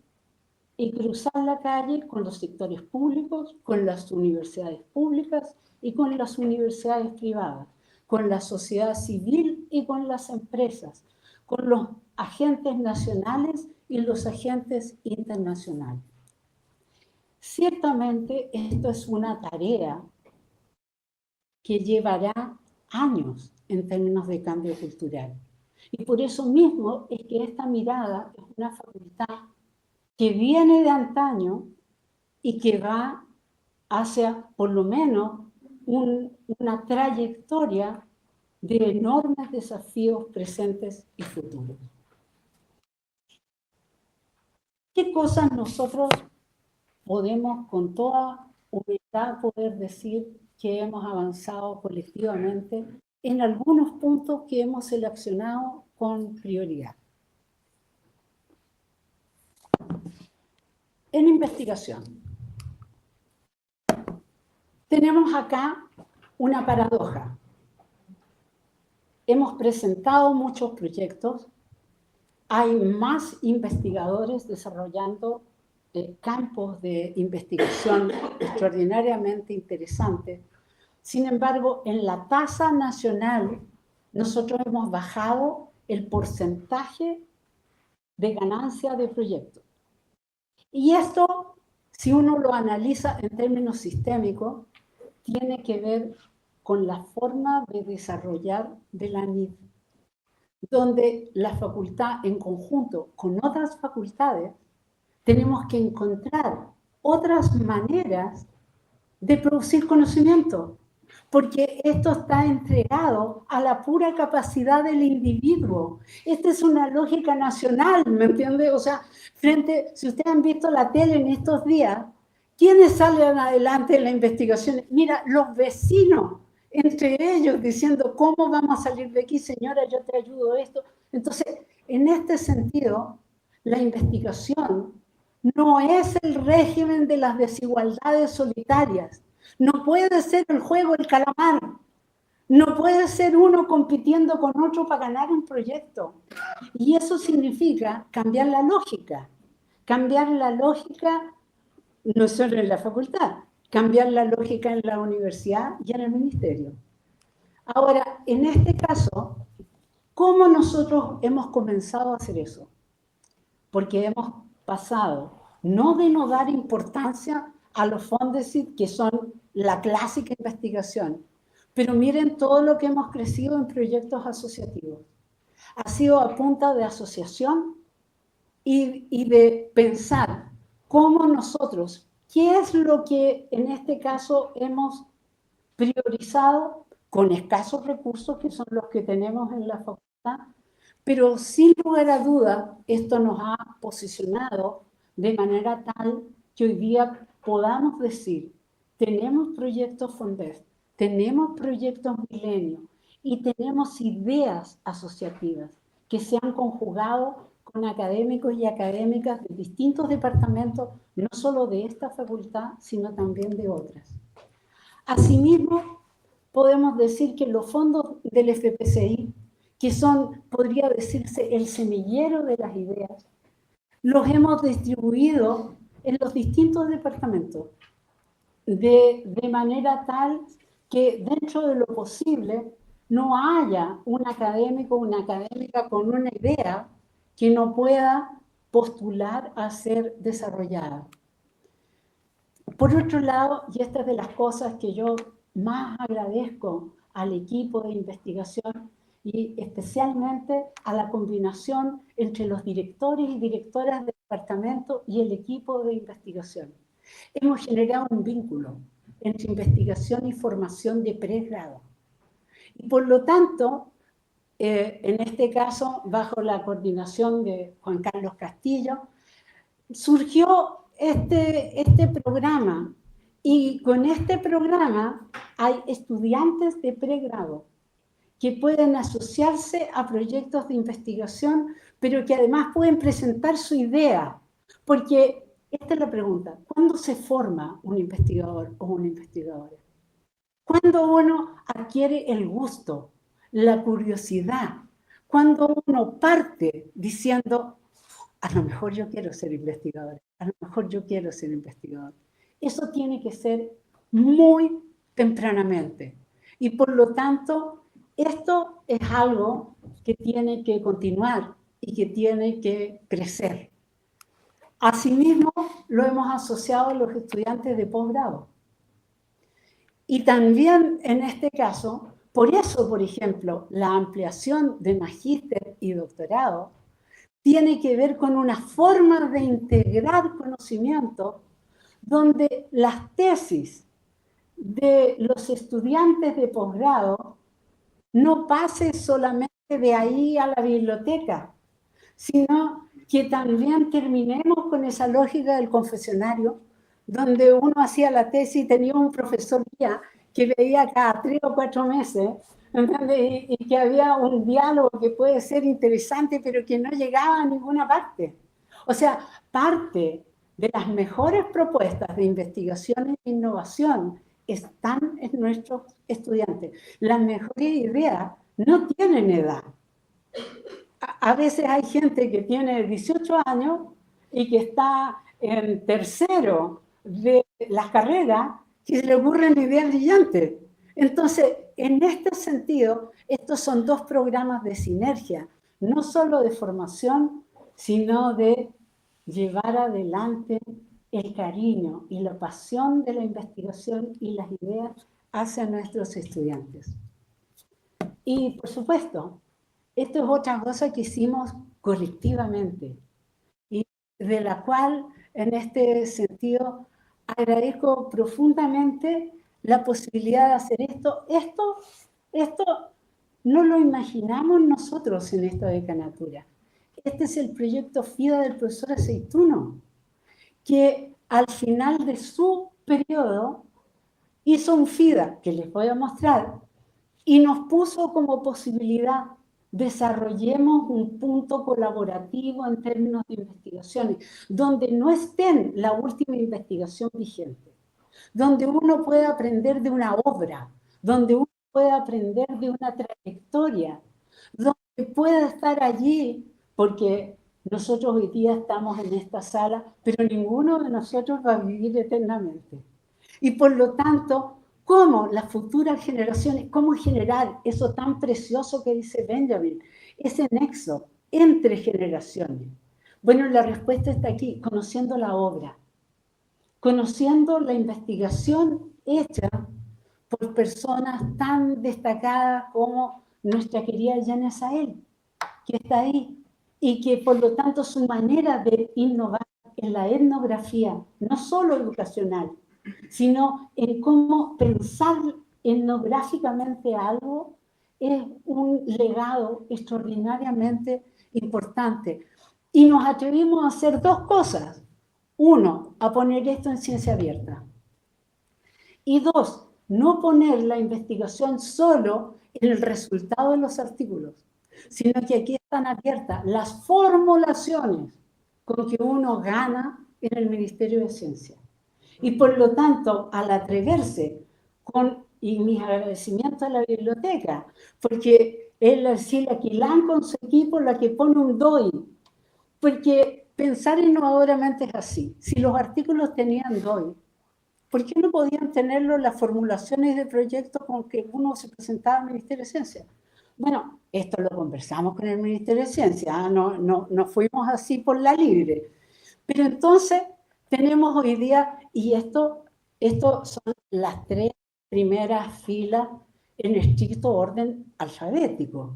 Y cruzar la calle con los sectores públicos, con las universidades públicas y con las universidades privadas, con la sociedad civil y con las empresas, con los agentes nacionales y los agentes internacionales. Ciertamente esto es una tarea que llevará años en términos de cambio cultural. Y por eso mismo es que esta mirada es una facultad que viene de antaño y que va hacia, por lo menos, una trayectoria de enormes desafíos presentes y futuros. ¿Qué cosas nosotros podemos con toda humildad poder decir que hemos avanzado colectivamente en algunos puntos que hemos seleccionado con prioridad? En investigación, tenemos acá una paradoja. Hemos presentado muchos proyectos, hay más investigadores desarrollando campos de investigación extraordinariamente interesantes. Sin embargo, en la tasa nacional, nosotros hemos bajado el porcentaje de ganancia de proyectos. Y esto, si uno lo analiza en términos sistémicos, tiene que ver con la forma de desarrollar de la NID, donde la facultad en conjunto con otras facultades tenemos que encontrar otras maneras de producir conocimiento, porque esto está entregado a la pura capacidad del individuo. Esta es una lógica nacional, ¿me entiende? O sea, si ustedes han visto la tele en estos días, ¿quiénes salen adelante en la investigación? Mira, los vecinos, entre ellos, diciendo, ¿cómo vamos a salir de aquí, señora? Yo te ayudo esto. Entonces, en este sentido, la investigación no es el régimen de las desigualdades solitarias. No puede ser el juego el calamar. No puede ser uno compitiendo con otro para ganar un proyecto. Y eso significa cambiar la lógica. Cambiar la lógica no solo en la facultad, cambiar la lógica en la universidad y en el ministerio. Ahora, en este caso, ¿cómo nosotros hemos comenzado a hacer eso? Porque hemos pasado no de no dar importancia a los Fondesit, que son la clásica investigación, pero miren todo lo que hemos crecido en proyectos asociativos. Ha sido a punta de asociación y de pensar cómo nosotros, qué es lo que en este caso hemos priorizado con escasos recursos, que son los que tenemos en la facultad, pero sin lugar a duda, esto nos ha posicionado de manera tal que hoy día podamos decir tenemos proyectos Fondes, tenemos proyectos Milenio y tenemos ideas asociativas que se han conjugado con académicos y académicas de distintos departamentos, no solo de esta facultad, sino también de otras. Asimismo, podemos decir que los fondos del FPCI, que son, podría decirse, el semillero de las ideas, los hemos distribuido en los distintos departamentos, de manera tal que dentro de lo posible no haya un académico o una académica con una idea que no pueda postular a ser desarrollada. Por otro lado, y esta es de las cosas que yo más agradezco al equipo de investigación y especialmente a la combinación entre los directores y directoras del departamento y el equipo de investigación. Hemos generado un vínculo entre investigación y formación de pregrado. Y por lo tanto, en este caso, bajo la coordinación de Juan Carlos Castillo, surgió este programa. Y con este programa hay estudiantes de pregrado que pueden asociarse a proyectos de investigación, pero que además pueden presentar su idea. Porque esta es la pregunta: ¿cuándo se forma un investigador o una investigadora? ¿Cuándo uno adquiere el gusto, la curiosidad? Cuando uno parte diciendo, a lo mejor yo quiero ser investigador, a lo mejor yo quiero ser investigador. Eso tiene que ser muy tempranamente. Y por lo tanto, esto es algo que tiene que continuar y que tiene que crecer. Asimismo, lo hemos asociado a los estudiantes de posgrado. Y también en este caso, por eso, por ejemplo, la ampliación de magíster y doctorado tiene que ver con una forma de integrar conocimiento donde las tesis de los estudiantes de posgrado no pase solamente de ahí a la biblioteca, sino que también terminemos con esa lógica del confesionario, donde uno hacía la tesis y tenía un profesor guía que veía cada 3 o 4 meses, ¿entiendes? Y que había un diálogo que puede ser interesante, pero que no llegaba a ninguna parte. O sea, parte de las mejores propuestas de investigación e innovación están en nuestros estudiantes. Las mejores ideas no tienen edad. A veces hay gente que tiene 18 años y que está en tercero de las carreras y se le ocurren ideas brillantes. Entonces, en este sentido, estos son dos programas de sinergia, no solo de formación, sino de llevar adelante el cariño y la pasión de la investigación y las ideas hacia nuestros estudiantes. Y, por supuesto, esto es otra cosa que hicimos colectivamente y de la cual, en este sentido, agradezco profundamente la posibilidad de hacer esto. Esto no lo imaginamos nosotros en esta decanatura. Este es el proyecto FIDA del profesor Aceituno, que al final de su periodo hizo un FIDA, que les voy a mostrar, y nos puso como posibilidad: desarrollemos un punto colaborativo en términos de investigaciones, donde no estén la última investigación vigente, donde uno pueda aprender de una obra, donde uno pueda aprender de una trayectoria, donde pueda estar allí, porque nosotros hoy día estamos en esta sala, pero ninguno de nosotros va a vivir eternamente. Y por lo tanto, ¿cómo las futuras generaciones, cómo generar eso tan precioso que dice Benjamin, ese nexo entre generaciones? Bueno, la respuesta está aquí: conociendo la obra, conociendo la investigación hecha por personas tan destacadas como nuestra querida Yana Sael, que está ahí, y que por lo tanto su manera de innovar en la etnografía, no solo educacional, sino en cómo pensar etnográficamente algo, es un legado extraordinariamente importante. Y nos atrevimos a hacer dos cosas. Uno, a poner esto en ciencia abierta. Y dos, no poner la investigación solo en el resultado de los artículos, sino que aquí están abiertas las formulaciones con que uno gana en el Ministerio de Ciencia. Y por lo tanto, al atreverse y mis agradecimientos a la biblioteca, porque es la Silvia Quilán con su equipo la que pone un DOI, porque pensar innovadoramente es así. Si los artículos tenían DOI, ¿por qué no podían tenerlo las formulaciones de proyectos con que uno se presentaba al Ministerio de Ciencia? Bueno, esto lo conversamos con el Ministerio de Ciencia, no fuimos así por la libre. Pero entonces tenemos hoy día, y esto son las 3 primeras filas en estricto orden alfabético,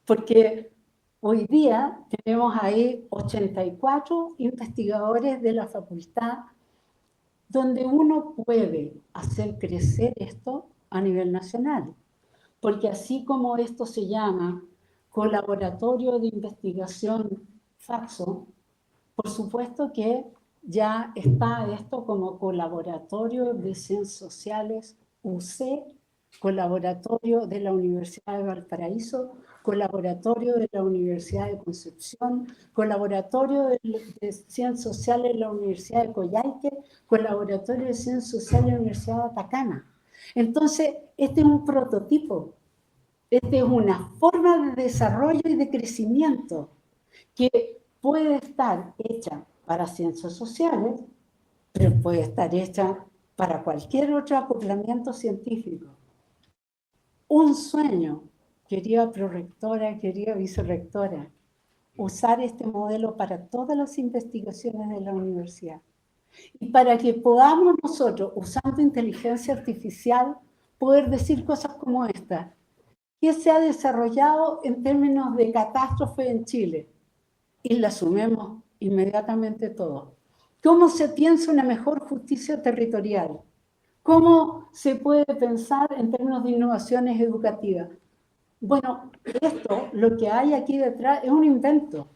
porque hoy día tenemos ahí 84 investigadores de la facultad donde uno puede hacer crecer esto a nivel nacional. Porque así como esto se llama Colaboratorio de Investigación Faxo, por supuesto que ya está esto como Colaboratorio de Ciencias Sociales UC, Colaboratorio de la Universidad de Valparaíso, Colaboratorio de la Universidad de Concepción, Colaboratorio de Ciencias Sociales de la Universidad de Coyhaique, Colaboratorio de Ciencias Sociales de la Universidad de Atacama. Entonces, este es un prototipo, esta es una forma de desarrollo y de crecimiento que puede estar hecha para ciencias sociales, pero puede estar hecha para cualquier otro acoplamiento científico. Un sueño, querida prorectora, querida vicerrectora, usar este modelo para todas las investigaciones de la universidad. Y para que podamos nosotros, usando inteligencia artificial, poder decir cosas como esta. ¿Qué se ha desarrollado en términos de catástrofe en Chile? Y la asumimos inmediatamente todos. ¿Cómo se piensa una mejor justicia territorial? ¿Cómo se puede pensar en términos de innovaciones educativas? Bueno, esto, lo que hay aquí detrás, es un invento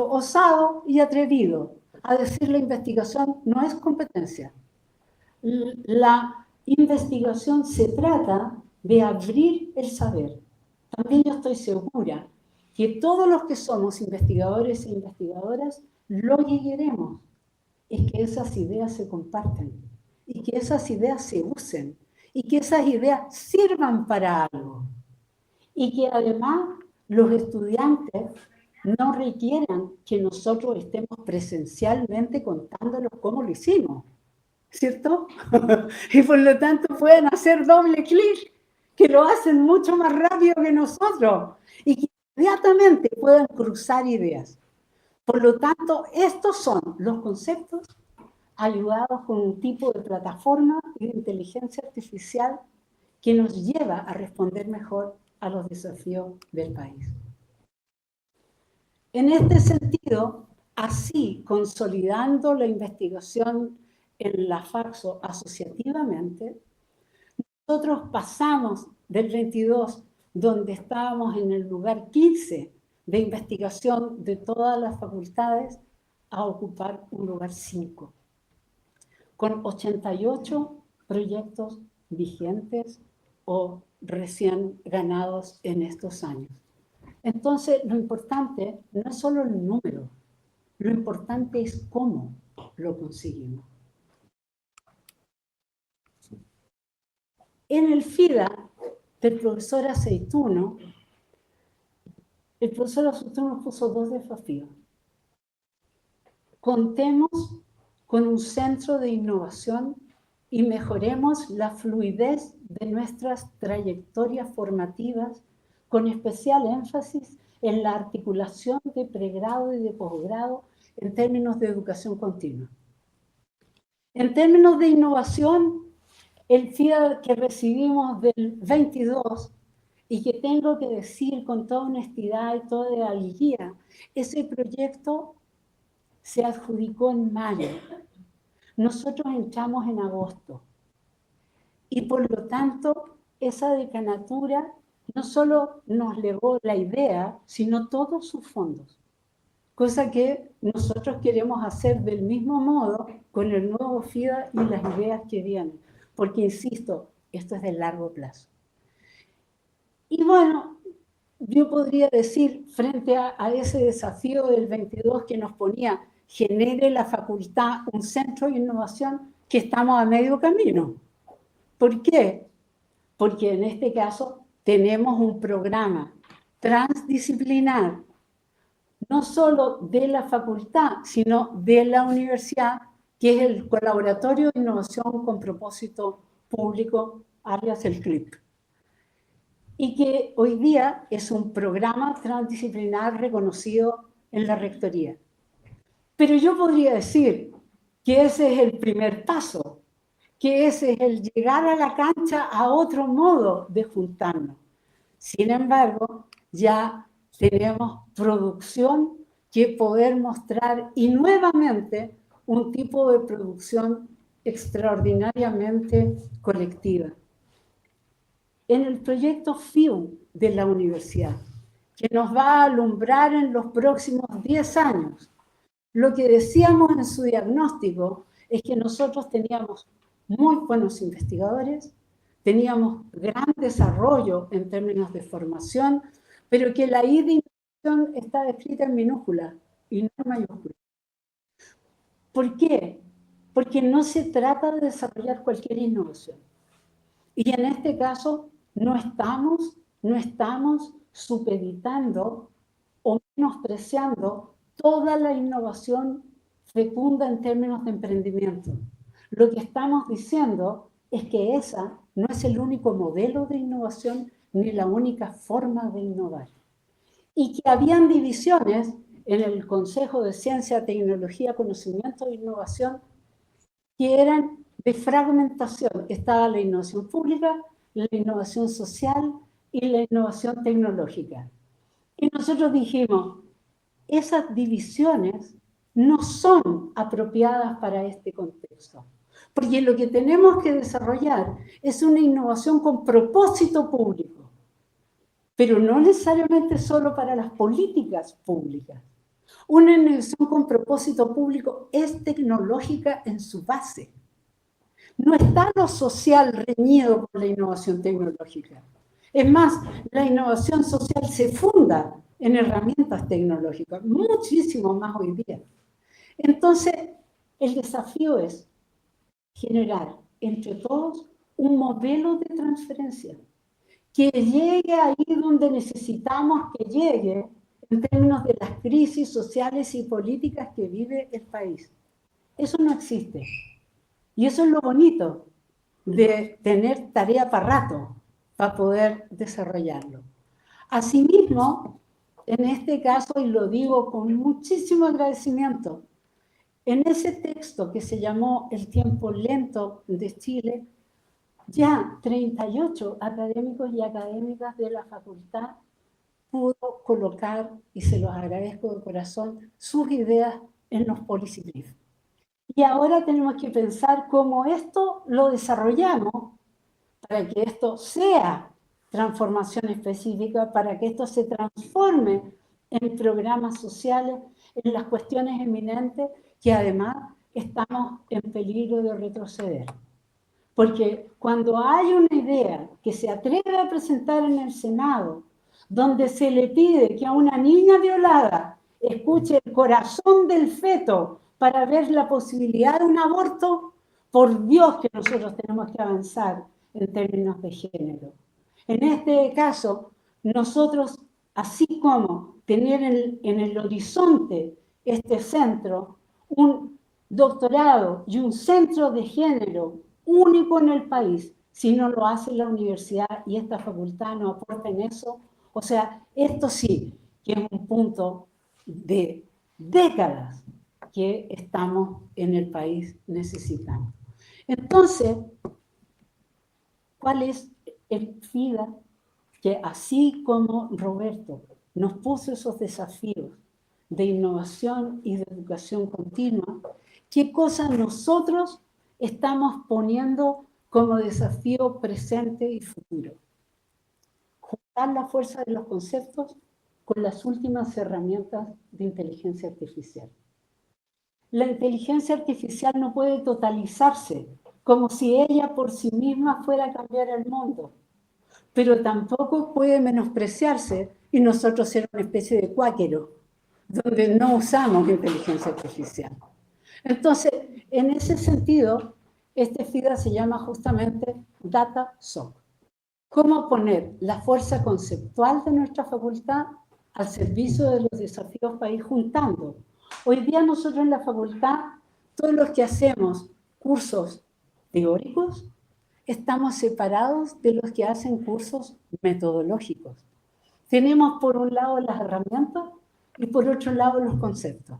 osado y atrevido a decir la investigación no es competencia. La investigación se trata de abrir el saber. También yo estoy segura que todos los que somos investigadores e investigadoras, lo que queremos es que esas ideas se compartan y que esas ideas se usen y que esas ideas sirvan para algo. Y que además los estudiantes no requieran que nosotros estemos presencialmente contándolos cómo lo hicimos, ¿cierto? Y por lo tanto pueden hacer doble clic, que lo hacen mucho más rápido que nosotros y que inmediatamente puedan cruzar ideas. Por lo tanto, estos son los conceptos ayudados con un tipo de plataforma de inteligencia artificial que nos lleva a responder mejor a los desafíos del país. En este sentido, así consolidando la investigación en la Faxo asociativamente, nosotros pasamos del 22, donde estábamos en el lugar 15 de investigación de todas las facultades, a ocupar un lugar 5, con 88 proyectos vigentes o recién ganados en estos años. Entonces, lo importante no es solo el número, lo importante es cómo lo conseguimos. En el FIDA del profesor Aceituno, el profesor Aceituno puso 2 desafíos. Contemos con un centro de innovación y mejoremos la fluidez de nuestras trayectorias formativas, con especial énfasis en la articulación de pregrado y de posgrado en términos de educación continua. En términos de innovación, el FIDA que recibimos del 22, y que tengo que decir con toda honestidad y toda alegría, ese proyecto se adjudicó en mayo. Nosotros entramos en agosto. Y por lo tanto, esa decanatura no solo nos legó la idea, sino todos sus fondos. Cosa que nosotros queremos hacer del mismo modo con el nuevo FIDA y las ideas que vienen. porque insisto, esto es de largo plazo. Y bueno, yo podría decir, frente a ese desafío del 22 que nos ponía, genere la facultad un centro de innovación, que estamos a medio camino. ¿Por qué? Porque en este caso tenemos un programa transdisciplinar, no solo de la facultad, sino de la universidad, que es el Colaboratorio de Innovación con Propósito Público, alias el CLIP, y que hoy día es un programa transdisciplinar reconocido en la Rectoría. Pero yo podría decir que ese es el primer paso, que ese es el llegar a la cancha a otro modo de juntarnos. Sin embargo, ya tenemos producción que poder mostrar, y nuevamente un tipo de producción extraordinariamente colectiva. En el proyecto FIU de la universidad, que nos va a alumbrar en los próximos 10 años, lo que decíamos en su diagnóstico es que nosotros teníamos muy buenos investigadores, teníamos gran desarrollo en términos de formación, pero que la I de innovación está escrita en minúscula y no en mayúscula. ¿Por qué? Porque no se trata de desarrollar cualquier innovación. Y en este caso no estamos supeditando o menospreciando toda la innovación fecunda en términos de emprendimiento. Lo que estamos diciendo es que esa no es el único modelo de innovación ni la única forma de innovar. Y que habían divisiones en el Consejo de Ciencia, Tecnología, Conocimiento e Innovación que eran de fragmentación. Estaba la innovación pública, la innovación social y la innovación tecnológica. Y nosotros dijimos, esas divisiones no son apropiadas para este contexto, porque lo que tenemos que desarrollar es una innovación con propósito público, pero no necesariamente solo para las políticas públicas. Una innovación con propósito público es tecnológica en su base. No está lo social reñido con la innovación tecnológica. Es más, la innovación social se funda en herramientas tecnológicas, muchísimo más hoy día. Entonces, el desafío es generar entre todos un modelo de transferencia que llegue ahí donde necesitamos que llegue en términos de las crisis sociales y políticas que vive el país. Eso no existe. Y eso es lo bonito de tener tarea para rato, para poder desarrollarlo. Asimismo, en este caso, y lo digo con muchísimo agradecimiento, en ese texto que se llamó El tiempo lento de Chile, ya 38 académicos y académicas de la facultad pudo colocar, y se los agradezco de corazón, sus ideas en los policy briefs. Y ahora tenemos que pensar cómo esto lo desarrollamos para que esto sea transformación específica, para que esto se transforme en programas sociales, en las cuestiones eminentes que además estamos en peligro de retroceder. Porque cuando hay una idea que se atreve a presentar en el Senado, donde se le pide que a una niña violada escuche el corazón del feto para ver la posibilidad de un aborto, por Dios que nosotros tenemos que avanzar en términos de género. En este caso, nosotros, así como tener en el horizonte este centro, un doctorado y un centro de género único en el país, si no lo hace la universidad y esta facultad no aporta en eso, o sea, esto sí, que es un punto de décadas que estamos en el país necesitando. Entonces, ¿cuál es el FIDA? Que así como Roberto nos puso esos desafíos de innovación y de educación continua, ¿qué cosas nosotros estamos poniendo como desafío presente y futuro? Juntar la fuerza de los conceptos con las últimas herramientas de inteligencia artificial. La inteligencia artificial no puede totalizarse como si ella por sí misma fuera a cambiar el mundo. Pero tampoco puede menospreciarse y nosotros ser una especie de cuáquero, donde no usamos inteligencia artificial. Entonces, en ese sentido, este FIDA se llama justamente Data SOC. ¿Cómo poner la fuerza conceptual de nuestra facultad al servicio de los desafíos país juntando? Hoy día nosotros en la facultad, todos los que hacemos cursos teóricos, estamos separados de los que hacen cursos metodológicos. Tenemos por un lado las herramientas y por otro lado los conceptos.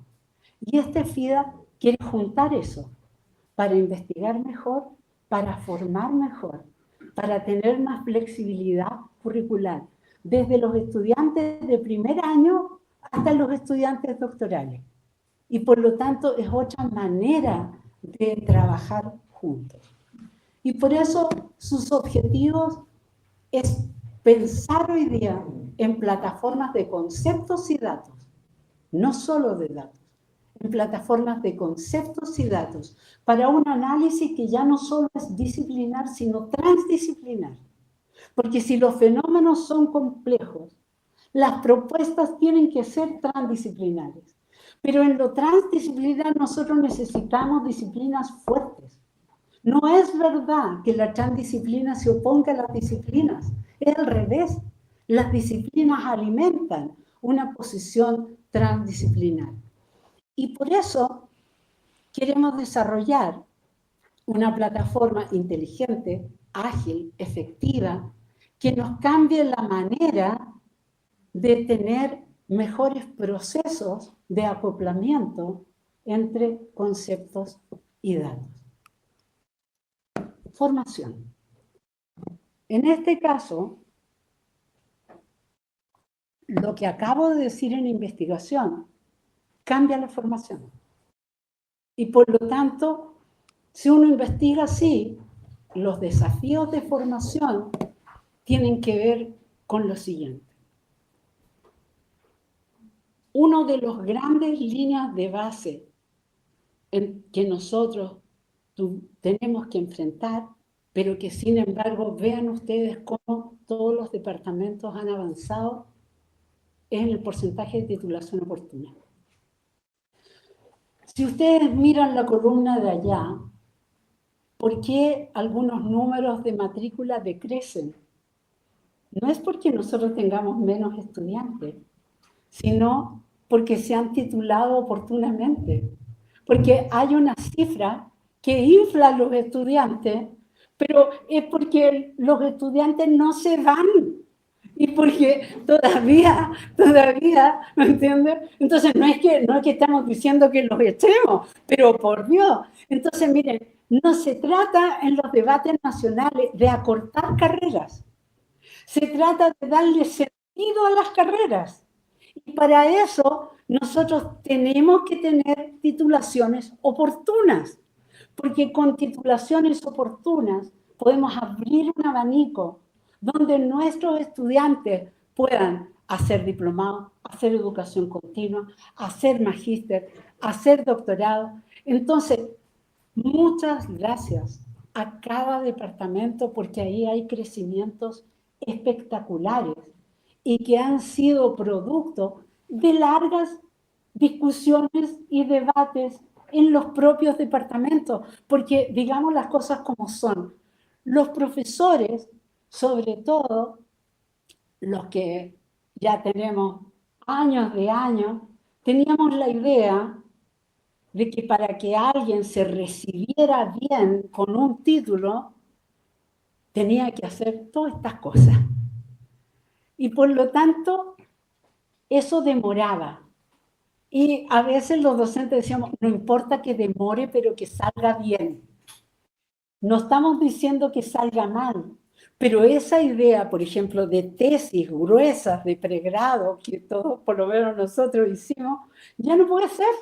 Y este FIDA quiere juntar eso para investigar mejor, para formar mejor, para tener más flexibilidad curricular, desde los estudiantes de primer año hasta los estudiantes doctorales. Y por lo tanto es otra manera de trabajar juntos. Y por eso sus objetivos es pensar hoy día en plataformas de conceptos y datos, no solo de datos, en plataformas de conceptos y datos, para un análisis que ya no solo es disciplinar, sino transdisciplinar. Porque si los fenómenos son complejos, las propuestas tienen que ser transdisciplinares. Pero en lo transdisciplinar nosotros necesitamos disciplinas fuertes. No es verdad que la transdisciplina se oponga a las disciplinas, es al revés. Las disciplinas alimentan una posición transdisciplinar. Y por eso queremos desarrollar una plataforma inteligente, ágil, efectiva, que nos cambie la manera de tener mejores procesos de acoplamiento entre conceptos y datos. Formación. En este caso, lo que acabo de decir en investigación cambia la formación. Y por lo tanto, si uno investiga así, los desafíos de formación tienen que ver con lo siguiente. Uno de los grandes líneas de base que nosotros tenemos que enfrentar, pero que sin embargo vean ustedes cómo todos los departamentos han avanzado, es en el porcentaje de titulación oportuna. Si ustedes miran la columna de allá, ¿por qué algunos números de matrícula decrecen? No es porque nosotros tengamos menos estudiantes, sino porque se han titulado oportunamente. Porque hay una cifra que infla a los estudiantes, pero es porque los estudiantes no se van. Y porque todavía, ¿me entiendes? Entonces no es que estamos diciendo que los echemos, pero por Dios. Entonces miren, no se trata en los debates nacionales de acortar carreras. Se trata de darle sentido a las carreras. Y para eso nosotros tenemos que tener titulaciones oportunas, porque con titulaciones oportunas podemos abrir un abanico donde nuestros estudiantes puedan hacer diplomado, hacer educación continua, hacer magíster, hacer doctorado. Entonces, muchas gracias a cada departamento porque ahí hay crecimientos espectaculares y que han sido producto de largas discusiones y debates en los propios departamentos, porque digamos las cosas como son. Los profesores, sobre todo los que ya tenemos años de años, teníamos la idea de que para que alguien se recibiera bien con un título, tenía que hacer todas estas cosas. Y por lo tanto, eso demoraba. Y a veces los docentes decíamos, no importa que demore, pero que salga bien. No estamos diciendo que salga mal, pero esa idea, por ejemplo, de tesis gruesas de pregrado, que todos, por lo menos nosotros hicimos, ya no puede ser,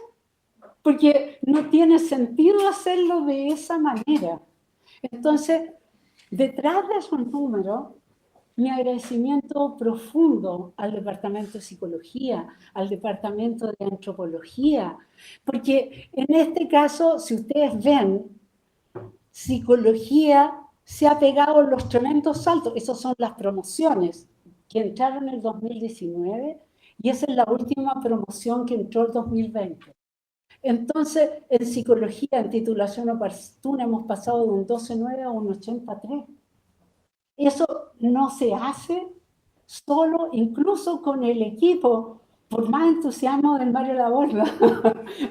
porque no tiene sentido hacerlo de esa manera. Entonces, detrás de esos números, mi agradecimiento profundo al Departamento de Psicología, al Departamento de Antropología, porque en este caso, si ustedes ven, Psicología se ha pegado los tremendos saltos. Esas son las promociones que entraron en el 2019 y esa es la última promoción que entró el 2020. Entonces, en psicología, en titulación oportuna, hemos pasado de un 12,9 a un 83. Eso no se hace solo, incluso con el equipo, por más entusiasmo del Mario Laborda.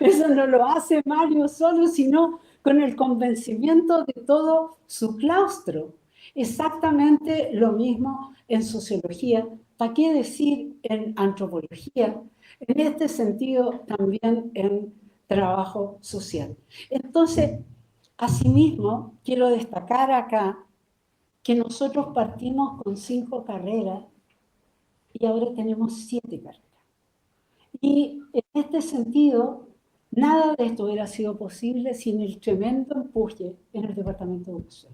Eso no lo hace Mario solo, sino con el convencimiento de todo su claustro. Exactamente lo mismo en sociología, ¿para qué decir en antropología? En este sentido, también en trabajo social. Entonces, asimismo, quiero destacar acá que nosotros partimos con 5 carreras y ahora tenemos 7 carreras. Y en este sentido, nada de esto hubiera sido posible sin el tremendo empuje en el Departamento de Educación,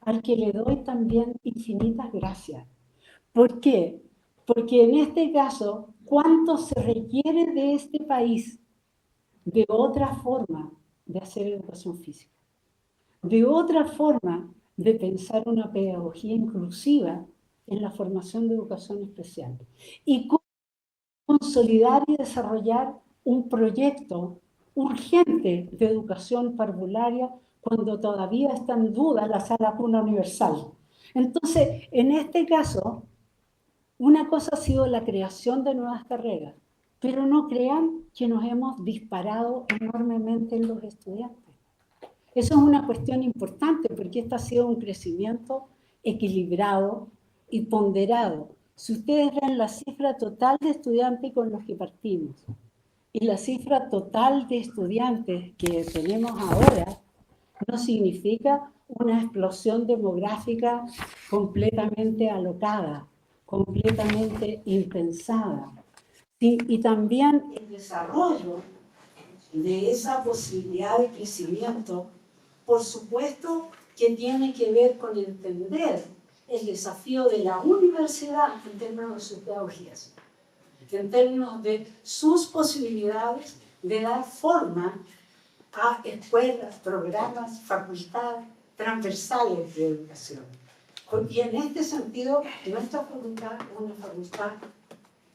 al que le doy también infinitas gracias. ¿Por qué? Porque en este caso, ¿cuánto se requiere de este país de otra forma de hacer educación física? De otra forma de pensar una pedagogía inclusiva en la formación de educación especial. Y consolidar y desarrollar un proyecto urgente de educación parvularia cuando todavía está en duda la sala cuna universal. Entonces, en este caso, una cosa ha sido la creación de nuevas carreras, pero no crean que nos hemos disparado enormemente en los estudiantes. Eso es una cuestión importante porque este ha sido un crecimiento equilibrado y ponderado. Si ustedes ven la cifra total de estudiantes con los que partimos y la cifra total de estudiantes que tenemos ahora, no significa una explosión demográfica completamente alocada, completamente impensada. Y también el desarrollo de esa posibilidad de crecimiento, por supuesto que tiene que ver con entender el desafío de la universidad en términos de sus pedagogías, en términos de sus posibilidades de dar forma a escuelas, programas, facultades transversales de educación. Y en este sentido, nuestra facultad es una facultad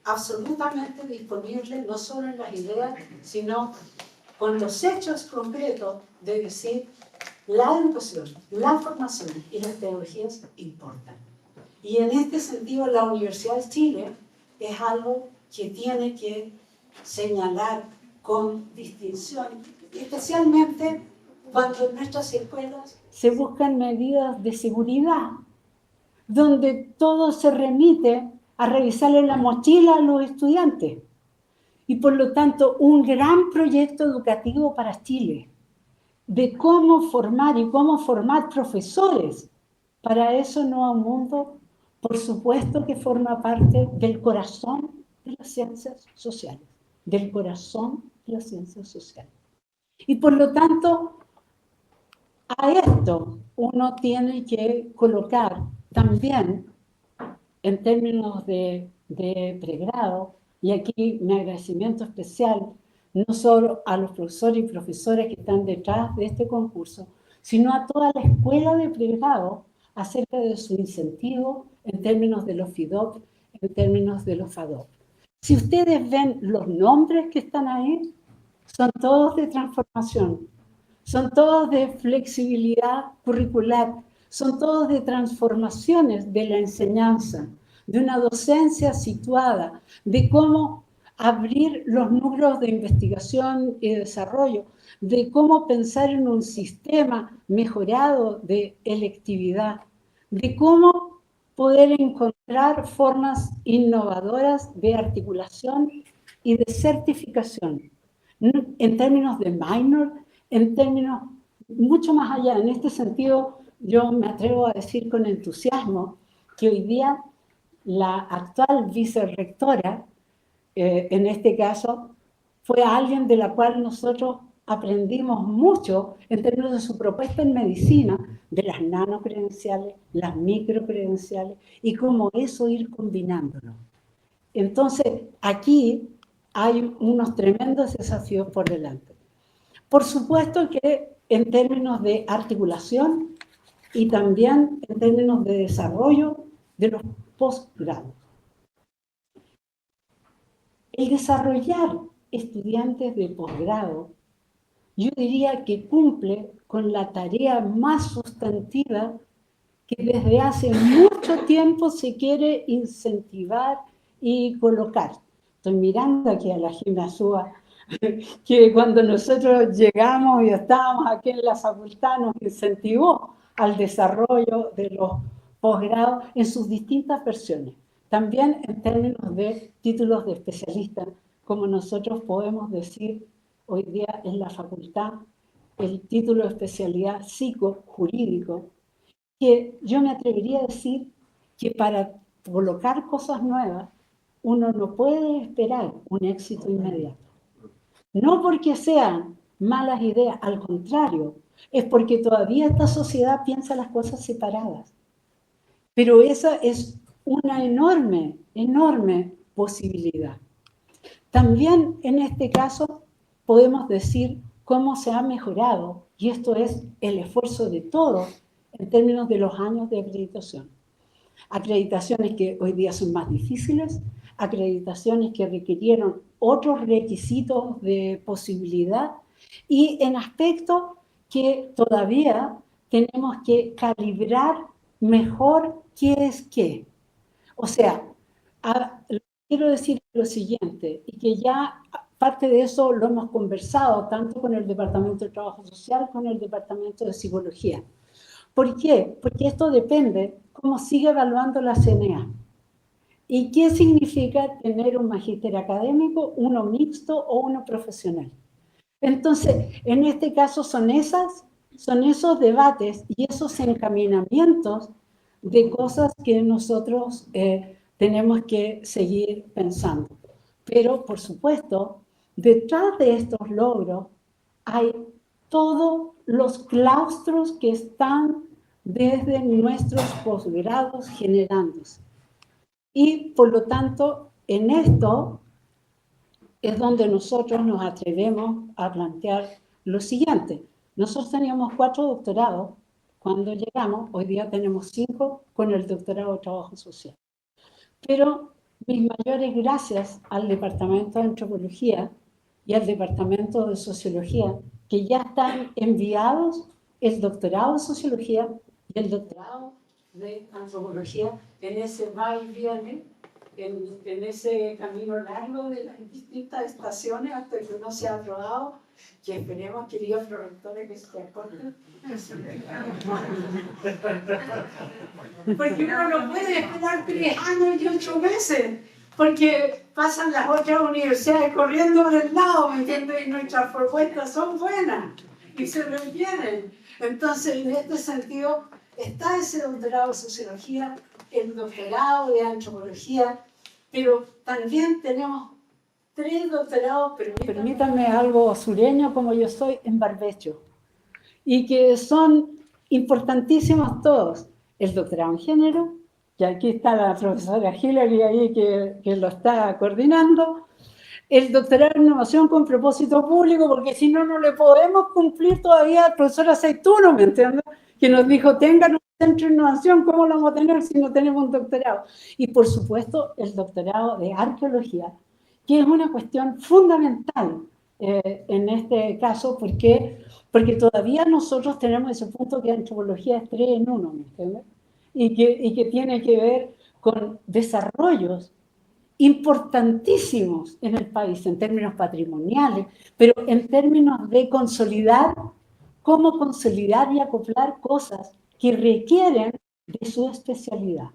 absolutamente disponible, no solo en las ideas, sino con los hechos concretos de decir la educación, la formación y las pedagogías importan. Y en este sentido, la Universidad de Chile es algo que tiene que señalar con distinción, especialmente cuando en nuestras escuelas se buscan medidas de seguridad, donde todo se remite a revisarle la mochila a los estudiantes. Y por lo tanto, un gran proyecto educativo para Chile, de cómo formar y cómo formar profesores para eso nuevo mundo, por supuesto que forma parte del corazón de las ciencias sociales, del corazón de las ciencias sociales. Y por lo tanto, a esto uno tiene que colocar también, en términos de pregrado, y aquí mi agradecimiento especial, no solo a los profesores y profesoras que están detrás de este concurso, sino a toda la escuela de pregrado acerca de su incentivo en términos de los FIDOP, en términos de los FADOP. Si ustedes ven los nombres que están ahí, son todos de transformación, son todos de flexibilidad curricular, son todos de transformaciones de la enseñanza, de una docencia situada, de cómo abrir los núcleos de investigación y desarrollo, de cómo pensar en un sistema mejorado de electividad, de cómo poder encontrar formas innovadoras de articulación y de certificación, en términos de minor, en términos mucho más allá. En este sentido, yo me atrevo a decir con entusiasmo que hoy día la actual vicerrectora, en este caso, fue alguien de la cual nosotros aprendimos mucho en términos de su propuesta en medicina, de las nanocredenciales, las microcredenciales, y cómo eso ir combinándolo. Entonces, aquí hay unos tremendos desafíos por delante. Por supuesto que en términos de articulación y también en términos de desarrollo de los posgrados. El desarrollar estudiantes de posgrado, yo diría que cumple con la tarea más sustantiva que desde hace mucho tiempo se quiere incentivar y colocar. Estoy mirando aquí a la Jimena Súa, que cuando nosotros llegamos y estábamos aquí en la facultad nos incentivó al desarrollo de los posgrados en sus distintas versiones. También en términos de títulos de especialista, como nosotros podemos decir hoy día en la facultad, el título de especialidad psicojurídico, que yo me atrevería a decir que para colocar cosas nuevas, uno no puede esperar un éxito inmediato. No porque sean malas ideas, al contrario, es porque todavía esta sociedad piensa las cosas separadas. Pero esa es una enorme, enorme posibilidad. También en este caso podemos decir cómo se ha mejorado, y esto es el esfuerzo de todos en términos de los años de acreditación. Acreditaciones que hoy día son más difíciles, acreditaciones que requirieron otros requisitos de posibilidad y en aspectos que todavía tenemos que calibrar mejor qué es qué. O sea, quiero decir lo siguiente, y que ya parte de eso lo hemos conversado tanto con el Departamento de Trabajo Social como con el Departamento de Psicología. ¿Por qué? Porque esto depende cómo sigue evaluando la CNA. ¿Y qué significa tener un magíster académico, uno mixto o uno profesional? Entonces, en este caso son esos debates y esos encaminamientos de cosas que nosotros tenemos que seguir pensando. Pero, por supuesto, detrás de estos logros hay todos los claustros que están desde nuestros posgrados generándose. Y, por lo tanto, en esto es donde nosotros nos atrevemos a plantear lo siguiente. Nosotros teníamos 4 doctorados cuando llegamos, hoy día tenemos 5 con el doctorado de Trabajo Social. Pero mis mayores gracias al Departamento de Antropología y al Departamento de Sociología, que ya están enviados el doctorado de Sociología y el doctorado de Antropología en ese va y viene, en ese camino largo de las distintas estaciones hasta que uno se ha aprobado, que esperemos, queridos profesores, que se acorten. Porque uno no puede esperar 3 años y 8 meses, porque pasan las otras universidades corriendo por el lado, ¿me entiendes? Y nuestras propuestas son buenas y se requieren. Entonces, en este sentido, está ese doctorado de Sociología, el doctorado de Antropología, pero también tenemos 3 doctorados, permítanme algo sureño como yo soy, en barbecho, y que son importantísimos todos. El doctorado en género, que aquí está la profesora Hillary ahí que lo está coordinando, el doctorado en innovación con propósito público, porque si no, no le podemos cumplir todavía al profesor Aceituno, ¿me entiendes? Que nos dijo, tengan un centro de innovación, ¿cómo lo vamos a tener si no tenemos un doctorado? Y por supuesto, el doctorado de arqueología, que es una cuestión fundamental en este caso, porque todavía nosotros tenemos ese punto que antropología es 3 en 1, ¿me entiendes? Y que tiene que ver con desarrollos importantísimos en el país, en términos patrimoniales, pero en términos de consolidar, cómo consolidar y acoplar cosas que requieren de su especialidad.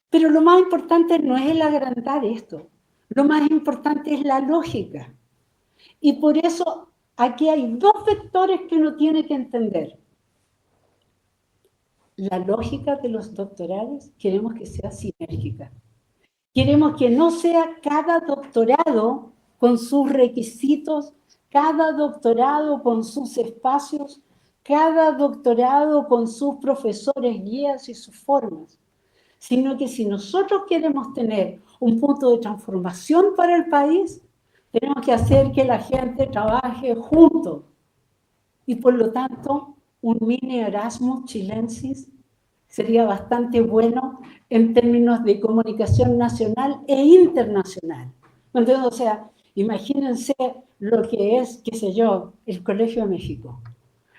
Pero lo más importante no es el agrandar esto, lo más importante es la lógica. Y por eso aquí hay 2 vectores que uno tiene que entender. La lógica de los doctorales queremos que sea sinérgica. Queremos que no sea cada doctorado con sus requisitos, cada doctorado con sus espacios, cada doctorado con sus profesores, guías y sus formas, sino que si nosotros queremos tener un punto de transformación para el país, Tenemos que hacer que la gente trabaje juntos. Y por lo tanto, un mini Erasmus chilensis sería bastante bueno en términos de comunicación nacional e internacional. Entonces, o sea, imagínense lo que es, qué sé yo, el Colegio de México.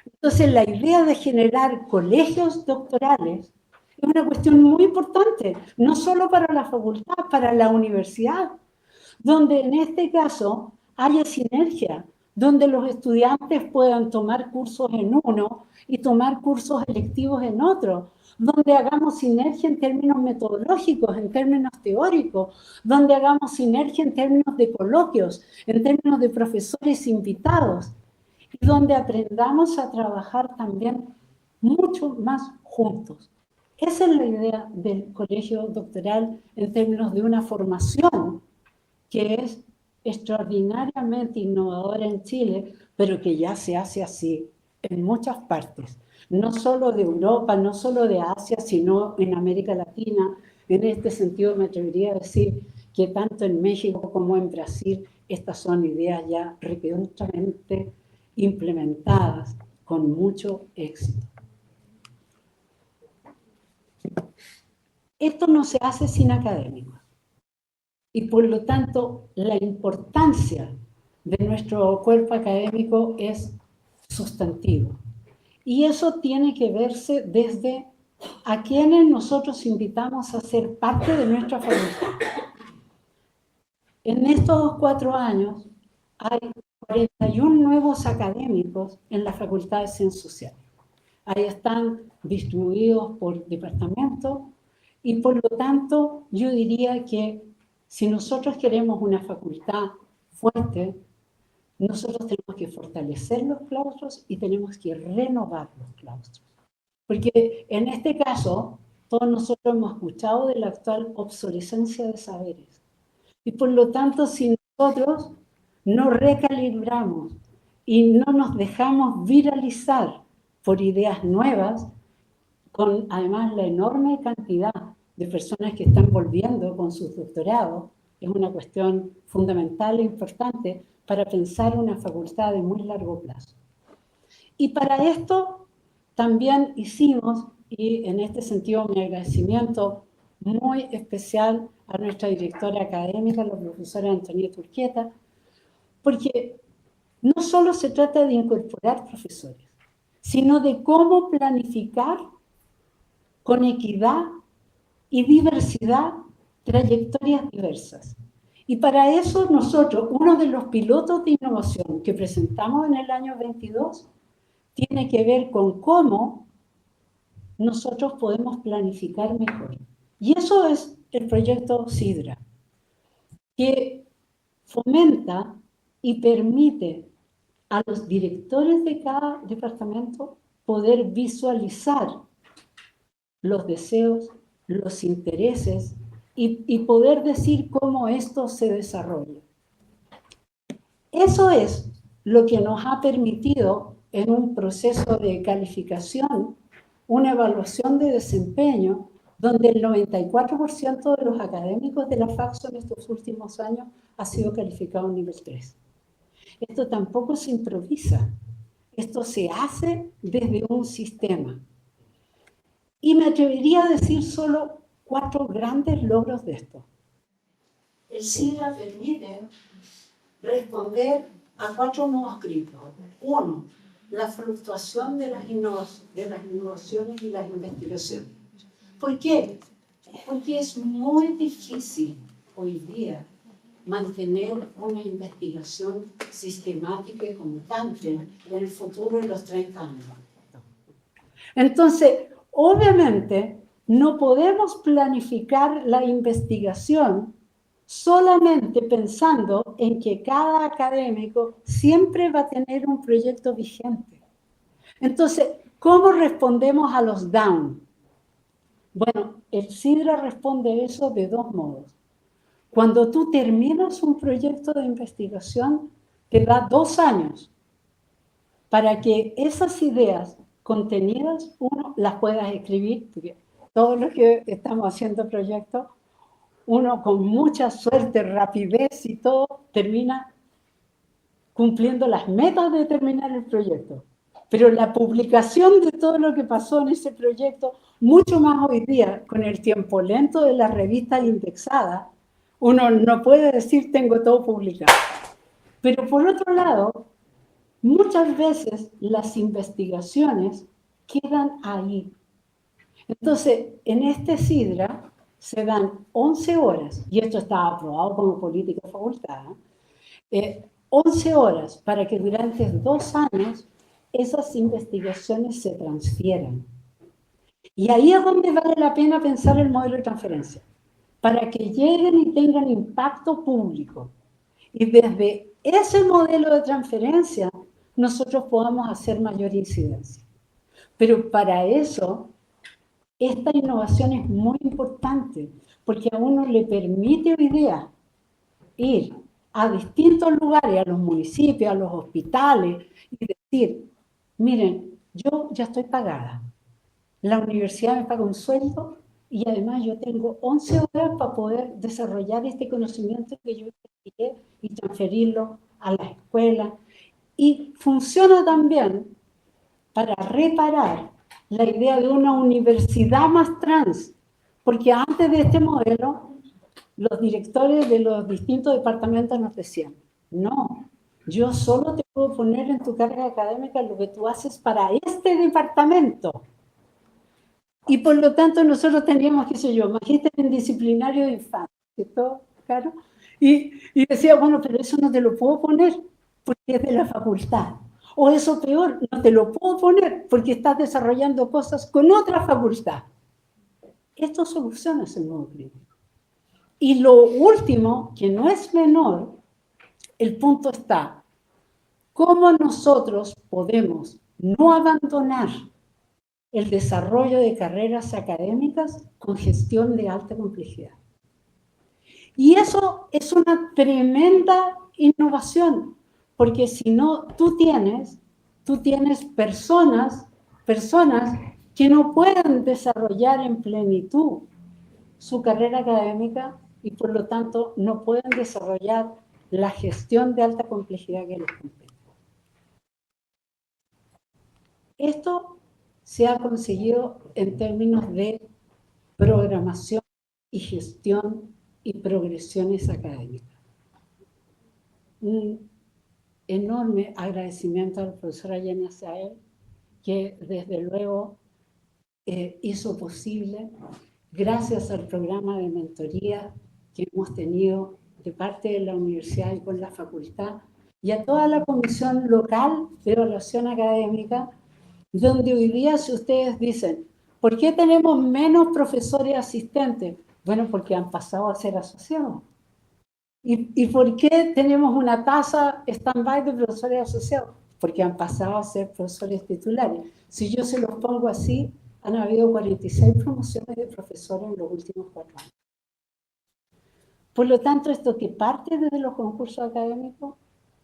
Entonces, la idea de generar colegios doctorales es una cuestión muy importante, no solo para la facultad, para la universidad, donde en este caso haya sinergia, donde los estudiantes puedan tomar cursos en uno y tomar cursos electivos en otro, donde hagamos sinergia en términos metodológicos, en términos teóricos, donde hagamos sinergia en términos de coloquios, en términos de profesores invitados, y donde aprendamos a trabajar también mucho más juntos. Esa es la idea del colegio doctoral en términos de una formación que es extraordinariamente innovadora en Chile, pero que ya se hace así en muchas partes, no solo de Europa, no solo de Asia, sino en América Latina. En este sentido me atrevería a decir que tanto en México como en Brasil estas son ideas ya rigurosamente implementadas con mucho éxito. Esto no se hace sin académicos. Y por lo tanto, la importancia de nuestro cuerpo académico es sustantivo. Y eso tiene que verse desde a quienes nosotros invitamos a ser parte de nuestra facultad. En estos 4 años hay 41 nuevos académicos en la Facultad de Ciencias Sociales. Ahí están distribuidos por departamento y por lo tanto yo diría que si nosotros queremos una facultad fuerte, nosotros tenemos que fortalecer los claustros y tenemos que renovar los claustros. Porque en este caso, todos nosotros hemos escuchado de la actual obsolescencia de saberes. Y por lo tanto, si nosotros no recalibramos y no nos dejamos viralizar por ideas nuevas, con además la enorme cantidad de personas que están volviendo con sus doctorados, es una cuestión fundamental e importante para pensar una facultad de muy largo plazo. Y para esto también hicimos, y en este sentido mi agradecimiento muy especial a nuestra directora académica, la profesora Antonieta Urquieta, porque no solo se trata de incorporar profesores, sino de cómo planificar con equidad y diversidad trayectorias diversas. Y para eso nosotros, uno de los pilotos de innovación que presentamos en el año 22, tiene que ver con cómo nosotros podemos planificar mejor. Y eso es el proyecto Sidra, que fomenta y permite a los directores de cada departamento poder visualizar los deseos, los intereses y poder decir cómo esto se desarrolla. Eso es lo que nos ha permitido en un proceso de calificación, una evaluación de desempeño, donde el 94% de los académicos de la FACSO en estos últimos años ha sido calificado en nivel 3. Esto tampoco se improvisa, esto se hace desde un sistema. Y me atrevería a decir solo 4 grandes logros de esto. El SIDA permite responder a 4 nuevos críticos. 1, la fluctuación de las innovaciones y las investigaciones. ¿Por qué? Porque es muy difícil hoy día mantener una investigación sistemática y constante en el futuro de los 30 años. Entonces, obviamente, no podemos planificar la investigación solamente pensando en que cada académico siempre va a tener un proyecto vigente. Entonces, ¿cómo respondemos a los down? Bueno, el Sidra responde eso de 2 modos. Cuando tú terminas un proyecto de investigación, te da 2 años para que esas ideas contenidas, uno, las puedas escribir, porque todos los que estamos haciendo proyectos, uno con mucha suerte, rapidez y todo, termina cumpliendo las metas de terminar el proyecto. Pero la publicación de todo lo que pasó en ese proyecto, mucho más hoy día, con el tiempo lento de las revistas indexadas, uno no puede decir tengo todo publicado. Pero por otro lado, muchas veces las investigaciones quedan ahí. Entonces, en este SIDRA se dan 11 horas, y esto está aprobado como política de facultad, 11 horas para que durante 2 años esas investigaciones se transfieran. Y ahí es donde vale la pena pensar el modelo de transferencia, para que lleguen y tengan impacto público. Y desde ese modelo de transferencia nosotros podamos hacer mayor incidencia. Pero para eso, esta innovación es muy importante, porque a uno le permite hoy día ir a distintos lugares, a los municipios, a los hospitales, y decir, miren, yo ya estoy pagada, la universidad me paga un sueldo y además yo tengo 11 horas para poder desarrollar este conocimiento que yo investigué y transferirlo a la escuela. Y funciona también para reparar la idea de una universidad más trans, porque antes de este modelo, los directores de los distintos departamentos nos decían, no, yo solo te puedo poner en tu carga académica lo que tú haces para este departamento. Y por lo tanto nosotros teníamos, qué sé yo, magíster en disciplinario de infancia, ¿cierto, Caro? Y decía, bueno, pero eso no te lo puedo poner porque es de la facultad. O eso peor, no te lo puedo poner porque estás desarrollando cosas con otra facultad. Esto soluciona ese nuevo crítico. Y lo último, que no es menor, el punto está, ¿cómo nosotros podemos no abandonar el desarrollo de carreras académicas con gestión de alta complejidad? Y eso es una tremenda innovación, porque si no, tú tienes personas que no pueden desarrollar en plenitud su carrera académica y por lo tanto no pueden desarrollar la gestión de alta complejidad que les compete. Esto se ha conseguido en términos de programación y gestión y progresiones académicas. Un enorme agradecimiento al profesor Ayana Sael, que desde luego hizo posible, gracias al programa de mentoría que hemos tenido de parte de la universidad y con la facultad, y a toda la comisión local de evaluación académica, donde hoy día, si ustedes dicen, ¿por qué tenemos menos profesores asistentes? Bueno, porque han pasado a ser asociados. ¿Y por qué tenemos una tasa stand-by de profesores asociados? Porque han pasado a ser profesores titulares. Si yo se los pongo así, han habido 46 promociones de profesores en los últimos 4 años. Por lo tanto, esto que parte desde los concursos académicos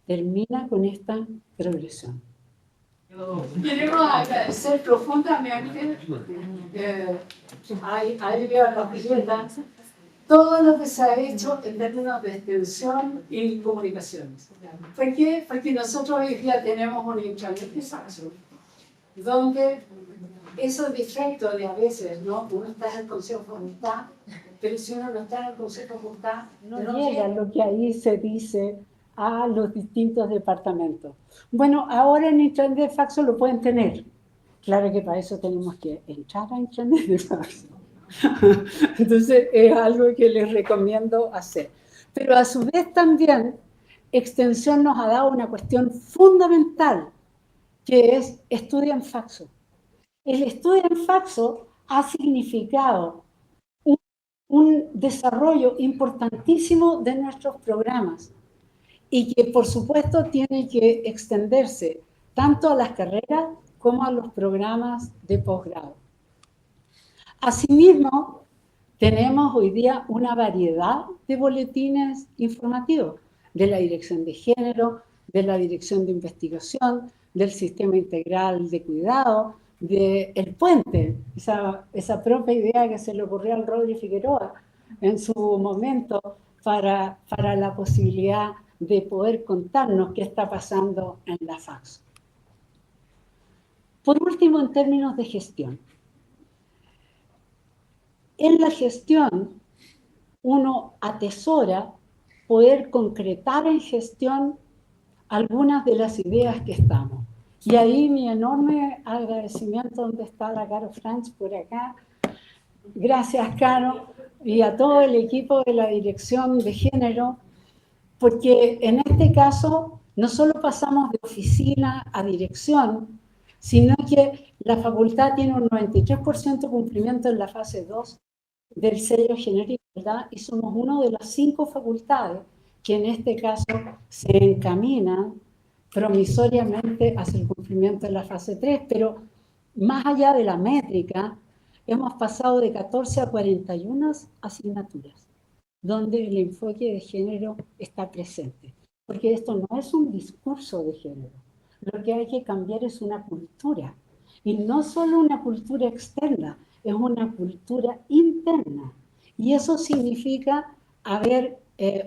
termina con esta progresión. Queremos agradecer profundamente a la presidenta todo lo que se ha hecho en términos de extensión y comunicaciones. ¿Por qué? Porque nosotros hoy día tenemos un intranet de Faxo, donde esos defectos de a veces, ¿no? Uno está en el Consejo de Facultad, pero si uno no está en el Consejo de Facultad, no llega lo que ahí se dice a los distintos departamentos. Bueno, ahora en Intranet de Faxo lo pueden tener. Claro que para eso tenemos que entrar a Intranet de Faxo. Entonces es algo que les recomiendo hacer. Pero a su vez también Extensión nos ha dado una cuestión fundamental, que es Estudia en Faxo. El Estudia en Faxo ha significado un desarrollo importantísimo de nuestros programas y que por supuesto tiene que extenderse tanto a las carreras como a los programas de posgrado. Asimismo, tenemos hoy día una variedad de boletines informativos de la Dirección de Género, de la Dirección de Investigación, del Sistema Integral de Cuidado, del Puente, esa propia idea que se le ocurrió al Rodri Figueroa en su momento para la posibilidad de poder contarnos qué está pasando en la FACSO. Por último, en términos de gestión. En la gestión, uno atesora poder concretar en gestión algunas de las ideas que estamos. Y ahí mi enorme agradecimiento, donde está la Caro Franz por acá. Gracias, Caro, y a todo el equipo de la Dirección de Género, porque en este caso no solo pasamos de oficina a dirección, sino que la facultad tiene un 93% cumplimiento en la fase 2 del sello Género y Igualdad, y somos una de las 5 facultades que en este caso se encaminan promisoriamente hacia el cumplimiento de la fase 3, pero más allá de la métrica, hemos pasado de 14 a 41 asignaturas, donde el enfoque de género está presente. Porque esto no es un discurso de género, lo que hay que cambiar es una cultura, y no solo una cultura externa, es una cultura interna. Y eso significa haber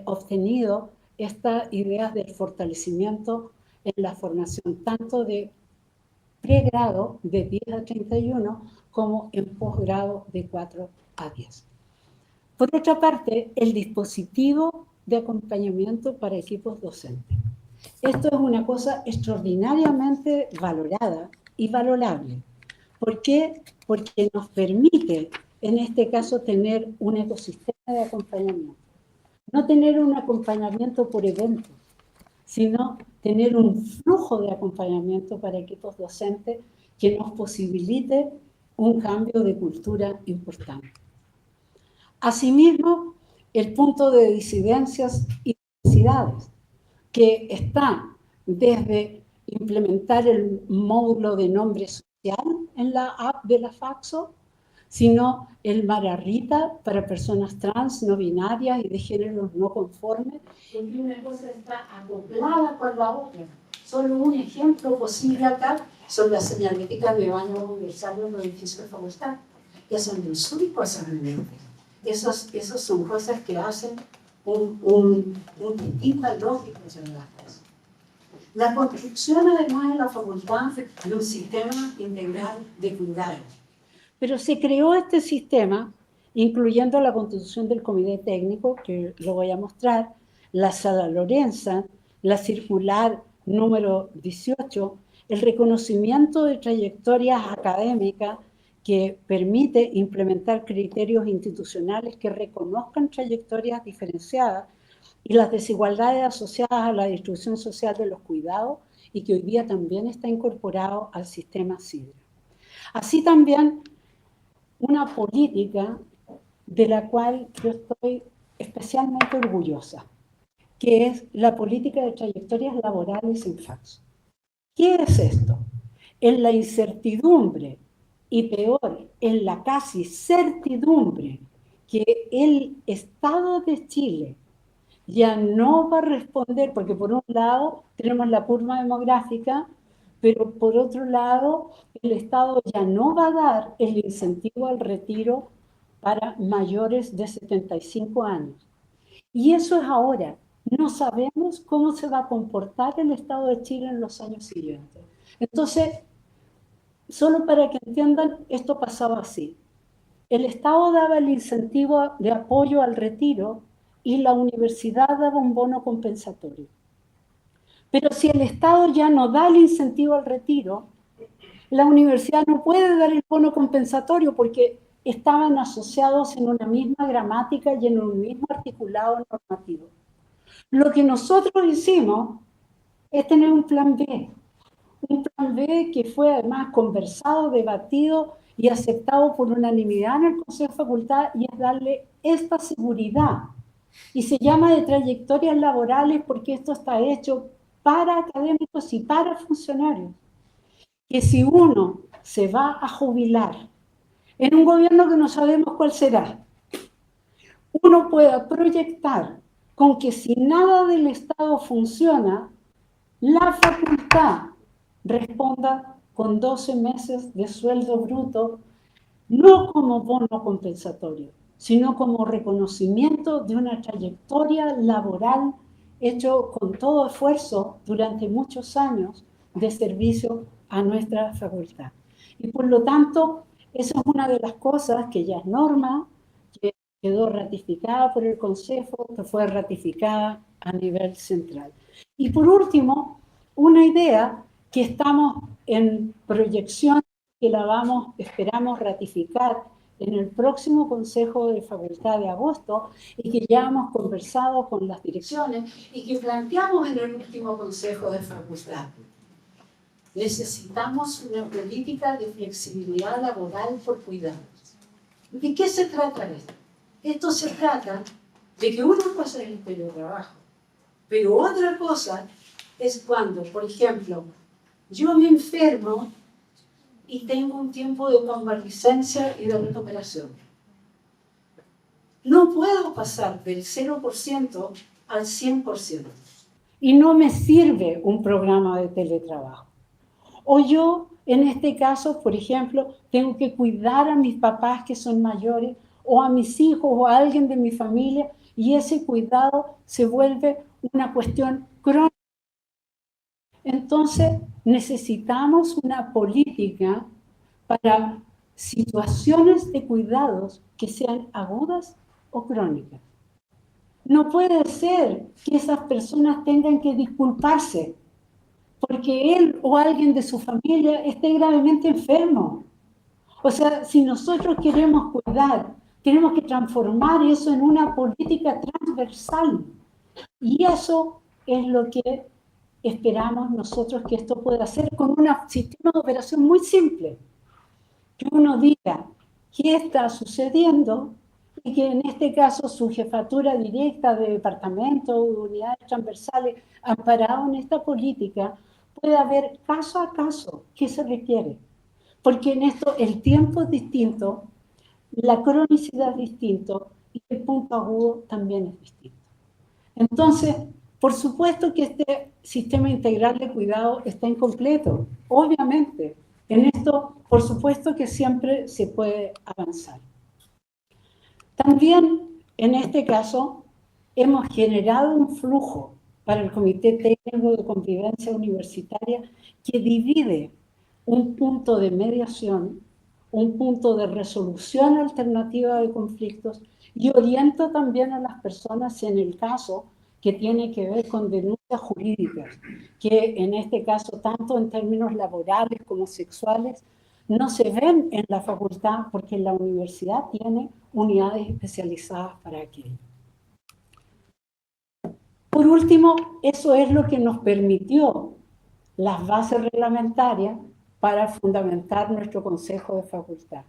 obtenido estas ideas del fortalecimiento en la formación, tanto de pregrado de 10 a 31 como en posgrado de 4 a 10. Por otra parte, el dispositivo de acompañamiento para equipos docentes. Esto es una cosa extraordinariamente valorada y valorable. ¿Por qué? Porque nos permite, en este caso, tener un ecosistema de acompañamiento. No tener un acompañamiento por evento, sino tener un flujo de acompañamiento para equipos docentes que nos posibilite un cambio de cultura importante. Asimismo, el punto de disidencias y diversidades, que está desde implementar el módulo de nombre social en la app de la FACSO, sino el Mararrita para personas trans, no binarias y de géneros no conformes, porque una cosa está acoplada con la otra. Solo un ejemplo posible acá son las señaléticas de baño universal en los edificios de facultad, que son de un súbico excelente. Esas son cosas que hacen un distinta lógica en las cosas. La construcción, además, en la facultad de un sistema integral de cuidados. Pero se creó este sistema, incluyendo la constitución del comité técnico, que lo voy a mostrar, la sala Lorenza, la circular número 18, el reconocimiento de trayectorias académicas que permite implementar criterios institucionales que reconozcan trayectorias diferenciadas y las desigualdades asociadas a la distribución social de los cuidados y que hoy día también está incorporado al sistema CIDRA. Así también una política de la cual yo estoy especialmente orgullosa, que es la política de trayectorias laborales en FACSO. ¿Qué es esto? En la incertidumbre y peor, en la casi certidumbre que el Estado de Chile ya no va a responder, porque por un lado tenemos la curva demográfica, pero por otro lado el Estado ya no va a dar el incentivo al retiro para mayores de 75 años. Y eso es ahora. No sabemos cómo se va a comportar el Estado de Chile en los años siguientes. Entonces, solo para que entiendan, esto pasaba así. El Estado daba el incentivo de apoyo al retiro y la universidad daba un bono compensatorio. Pero si el Estado ya no da el incentivo al retiro, la universidad no puede dar el bono compensatorio porque estaban asociados en una misma gramática y en un mismo articulado normativo. Lo que nosotros hicimos es tener un plan B que fue además conversado, debatido y aceptado por unanimidad en el Consejo de Facultad, y es darle esta seguridad. Y se llama de trayectorias laborales porque esto está hecho para académicos y para funcionarios. Que si uno se va a jubilar en un gobierno que no sabemos cuál será, uno pueda proyectar con que si nada del Estado funciona, la facultad responda con 12 meses de sueldo bruto, no como bono compensatorio, sino como reconocimiento de una trayectoria laboral hecho con todo esfuerzo durante muchos años de servicio a nuestra facultad. Y por lo tanto, esa es una de las cosas que ya es norma, que quedó ratificada por el Consejo, que fue ratificada a nivel central. Y por último, una idea que estamos en proyección, que la esperamos ratificar en el próximo Consejo de Facultad de agosto y que ya hemos conversado con las direcciones y que planteamos en el último Consejo de Facultad. Necesitamos una política de flexibilidad laboral por cuidados. ¿De qué se trata esto? Esto se trata de que una cosa es el teletrabajo, pero otra cosa es cuando, por ejemplo, yo me enfermo y tengo un tiempo de convalescencia y de recuperación. No puedo pasar del 0% al 100%. Y no me sirve un programa de teletrabajo. O yo, en este caso, por ejemplo, tengo que cuidar a mis papás que son mayores, o a mis hijos, o a alguien de mi familia, y ese cuidado se vuelve una cuestión crónica. Entonces, necesitamos una política para situaciones de cuidados que sean agudas o crónicas. No puede ser que esas personas tengan que disculparse porque él o alguien de su familia esté gravemente enfermo. O sea, si nosotros queremos cuidar, tenemos que transformar eso en una política transversal. Y eso es lo que esperamos nosotros que esto pueda hacer con un sistema de operación muy simple. Que uno diga qué está sucediendo y que en este caso su jefatura directa de departamento o de unidades transversales amparado en esta política pueda ver caso a caso qué se requiere. Porque en esto el tiempo es distinto, la cronicidad es distinto y el punto agudo también es distinto. Entonces, por supuesto que este sistema integral de cuidado está incompleto, obviamente. En esto, por supuesto que siempre se puede avanzar. También, en este caso, hemos generado un flujo para el Comité Técnico de Convivencia Universitaria que divide un punto de mediación, un punto de resolución alternativa de conflictos y orienta también a las personas en el caso que tiene que ver con denuncias jurídicas, que en este caso, tanto en términos laborales como sexuales, no se ven en la facultad porque la universidad tiene unidades especializadas para aquello. Por último, eso es lo que nos permitió las bases reglamentarias para fundamentar nuestro Consejo de Facultad.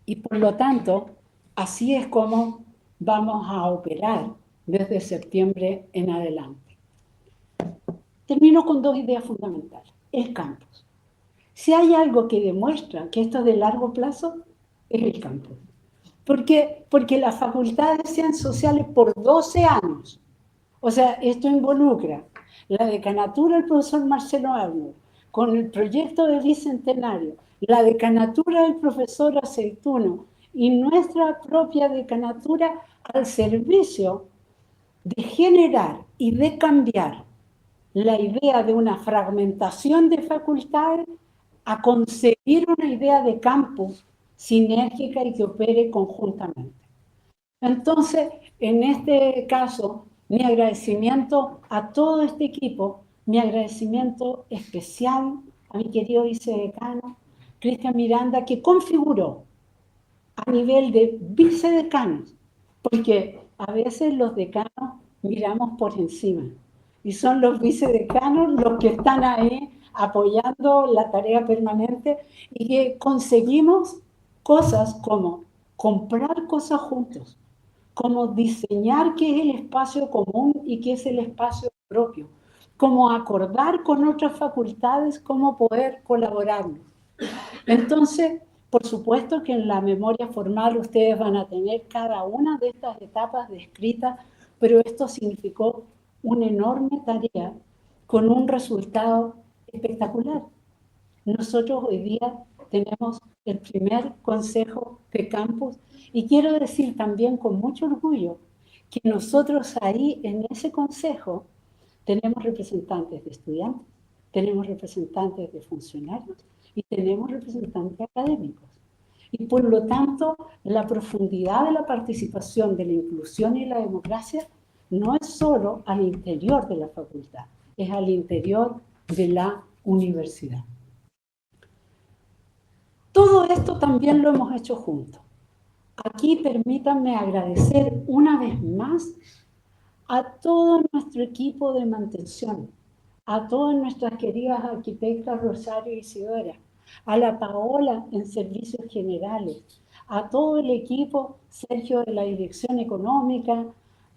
Y por lo tanto, así es como vamos a operar desde septiembre en adelante. Termino con dos ideas fundamentales. El campus. Si hay algo que demuestra que esto es de largo plazo, es el campus. ¿Por qué? Porque la Facultad de Ciencias Sociales por 12 años, o sea, esto involucra la decanatura del profesor Marcelo Arnold, con el proyecto de bicentenario, la decanatura del profesor Aceituno y nuestra propia decanatura al servicio de generar y de cambiar la idea de una fragmentación de facultades a concebir una idea de campus sinérgica y que opere conjuntamente. Entonces, en este caso, mi agradecimiento a todo este equipo, mi agradecimiento especial a mi querido vicedecano, Cristian Miranda, que configuró a nivel de vicedecanos, porque a veces los decanos miramos por encima y son los vicedecanos los que están ahí apoyando la tarea permanente y que conseguimos cosas como comprar cosas juntos, como diseñar qué es el espacio común y qué es el espacio propio, como acordar con otras facultades cómo poder colaborar. Entonces, por supuesto que en la memoria formal ustedes van a tener cada una de estas etapas descritas, pero esto significó una enorme tarea con un resultado espectacular. Nosotros hoy día tenemos el primer consejo de campus y quiero decir también con mucho orgullo que nosotros ahí en ese consejo tenemos representantes de estudiantes, tenemos representantes de funcionarios y tenemos representantes académicos. Y por lo tanto, la profundidad de la participación, de la inclusión y la democracia no es solo al interior de la facultad, es al interior de la universidad. Todo esto también lo hemos hecho juntos. Aquí permítanme agradecer una vez más a todo nuestro equipo de mantención, a todas nuestras queridas arquitectas Rosario y Isidora, a la Paola en servicios generales, a todo el equipo, Sergio de la Dirección Económica,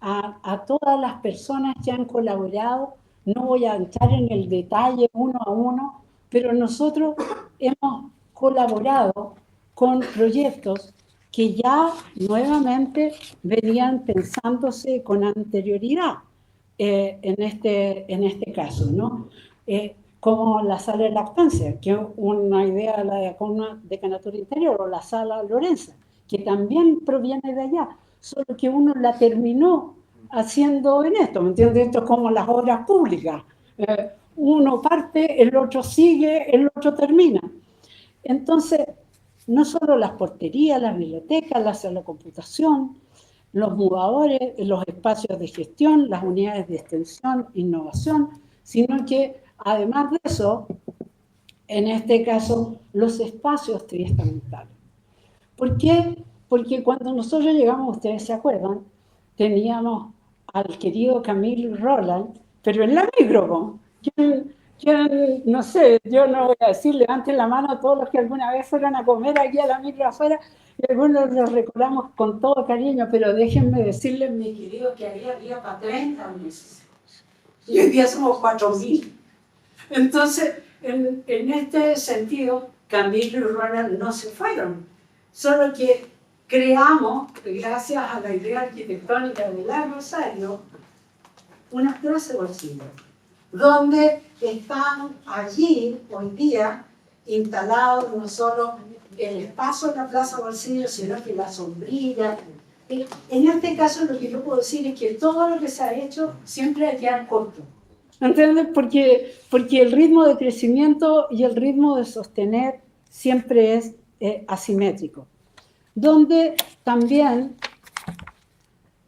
a todas las personas que han colaborado. No voy a entrar en el detalle uno a uno, pero nosotros hemos colaborado con proyectos que ya nuevamente venían pensándose con anterioridad en este caso, ¿no? Como la sala de lactancia, que es una idea de la Decanatura Interior, o la sala Lorenza, que también proviene de allá, solo que uno la terminó haciendo en esto, ¿me entiendes? Esto es como las obras públicas. Uno parte, el otro sigue, el otro termina. Entonces, no solo las porterías, las bibliotecas, la sala de computación, los mudadores, los espacios de gestión, las unidades de extensión, innovación, sino que además de eso, en este caso, los espacios triestamentales. ¿Por qué? Porque cuando nosotros llegamos, ustedes se acuerdan, teníamos al querido Camille Roland, pero en la micro, no sé, yo no voy a decir, levanten la mano a todos los que alguna vez fueron a comer aquí a la micro afuera, y algunos los recordamos con todo cariño, pero déjenme decirles, mi querido, que ahí había para 30 meses. Y hoy día somos 4.000. Entonces, en este sentido, Camille y Roland no se fueron, solo que creamos, gracias a la idea arquitectónica de la Rosario, una clase bolsillo, donde están allí hoy día instalados no solo el espacio de la Plaza Bolsillo, sino que la sombrilla. En este caso, lo que yo puedo decir es que todo lo que se ha hecho siempre hay que quedar corto. ¿Entiendes? Porque el ritmo de crecimiento y el ritmo de sostener siempre es asimétrico. Donde también,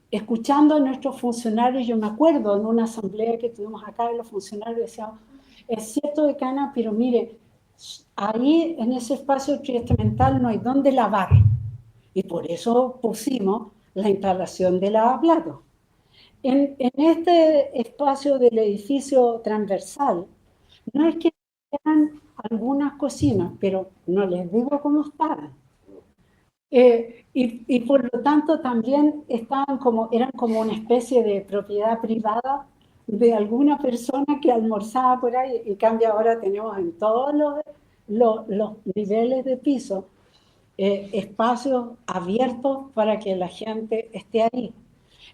escuchando a nuestros funcionarios, yo me acuerdo en una asamblea que tuvimos acá, los funcionarios decían, es cierto, decana, pero mire, ahí en ese espacio triestamental no hay dónde lavar. Y por eso pusimos la instalación de lavaplatos. En este espacio del edificio transversal, no es que eran algunas cocinas, pero no les digo cómo estaban. Y por lo tanto también eran como una especie de propiedad privada de alguna persona que almorzaba por ahí. En cambio ahora tenemos en todos los niveles de piso espacios abiertos para que la gente esté ahí.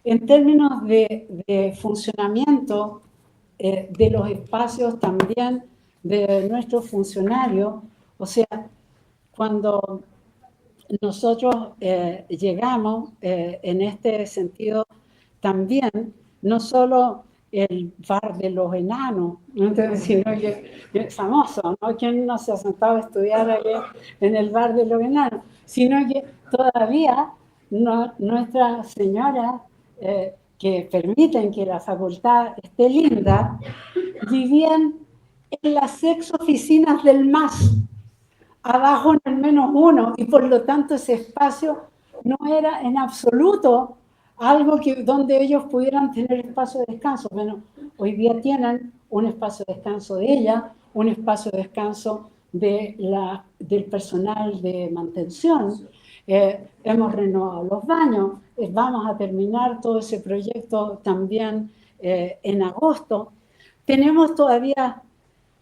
En términos de funcionamiento de los espacios también de nuestros funcionarios, o sea, cuando nosotros llegamos en este sentido también, no solo el bar de los enanos, sino que es famoso, ¿no? ¿Quién no se ha sentado a estudiar aquí en el bar de los enanos? Sino que todavía nuestras señoras que permiten que la facultad esté linda, vivían en las oficinas del MAS, abajo en el -1, y por lo tanto ese espacio no era en absoluto algo donde ellos pudieran tener espacio de descanso. Bueno, hoy día tienen un espacio de descanso de ella, un espacio de descanso del personal de mantención. Hemos renovado los baños, vamos a terminar todo ese proyecto también en agosto. Tenemos todavía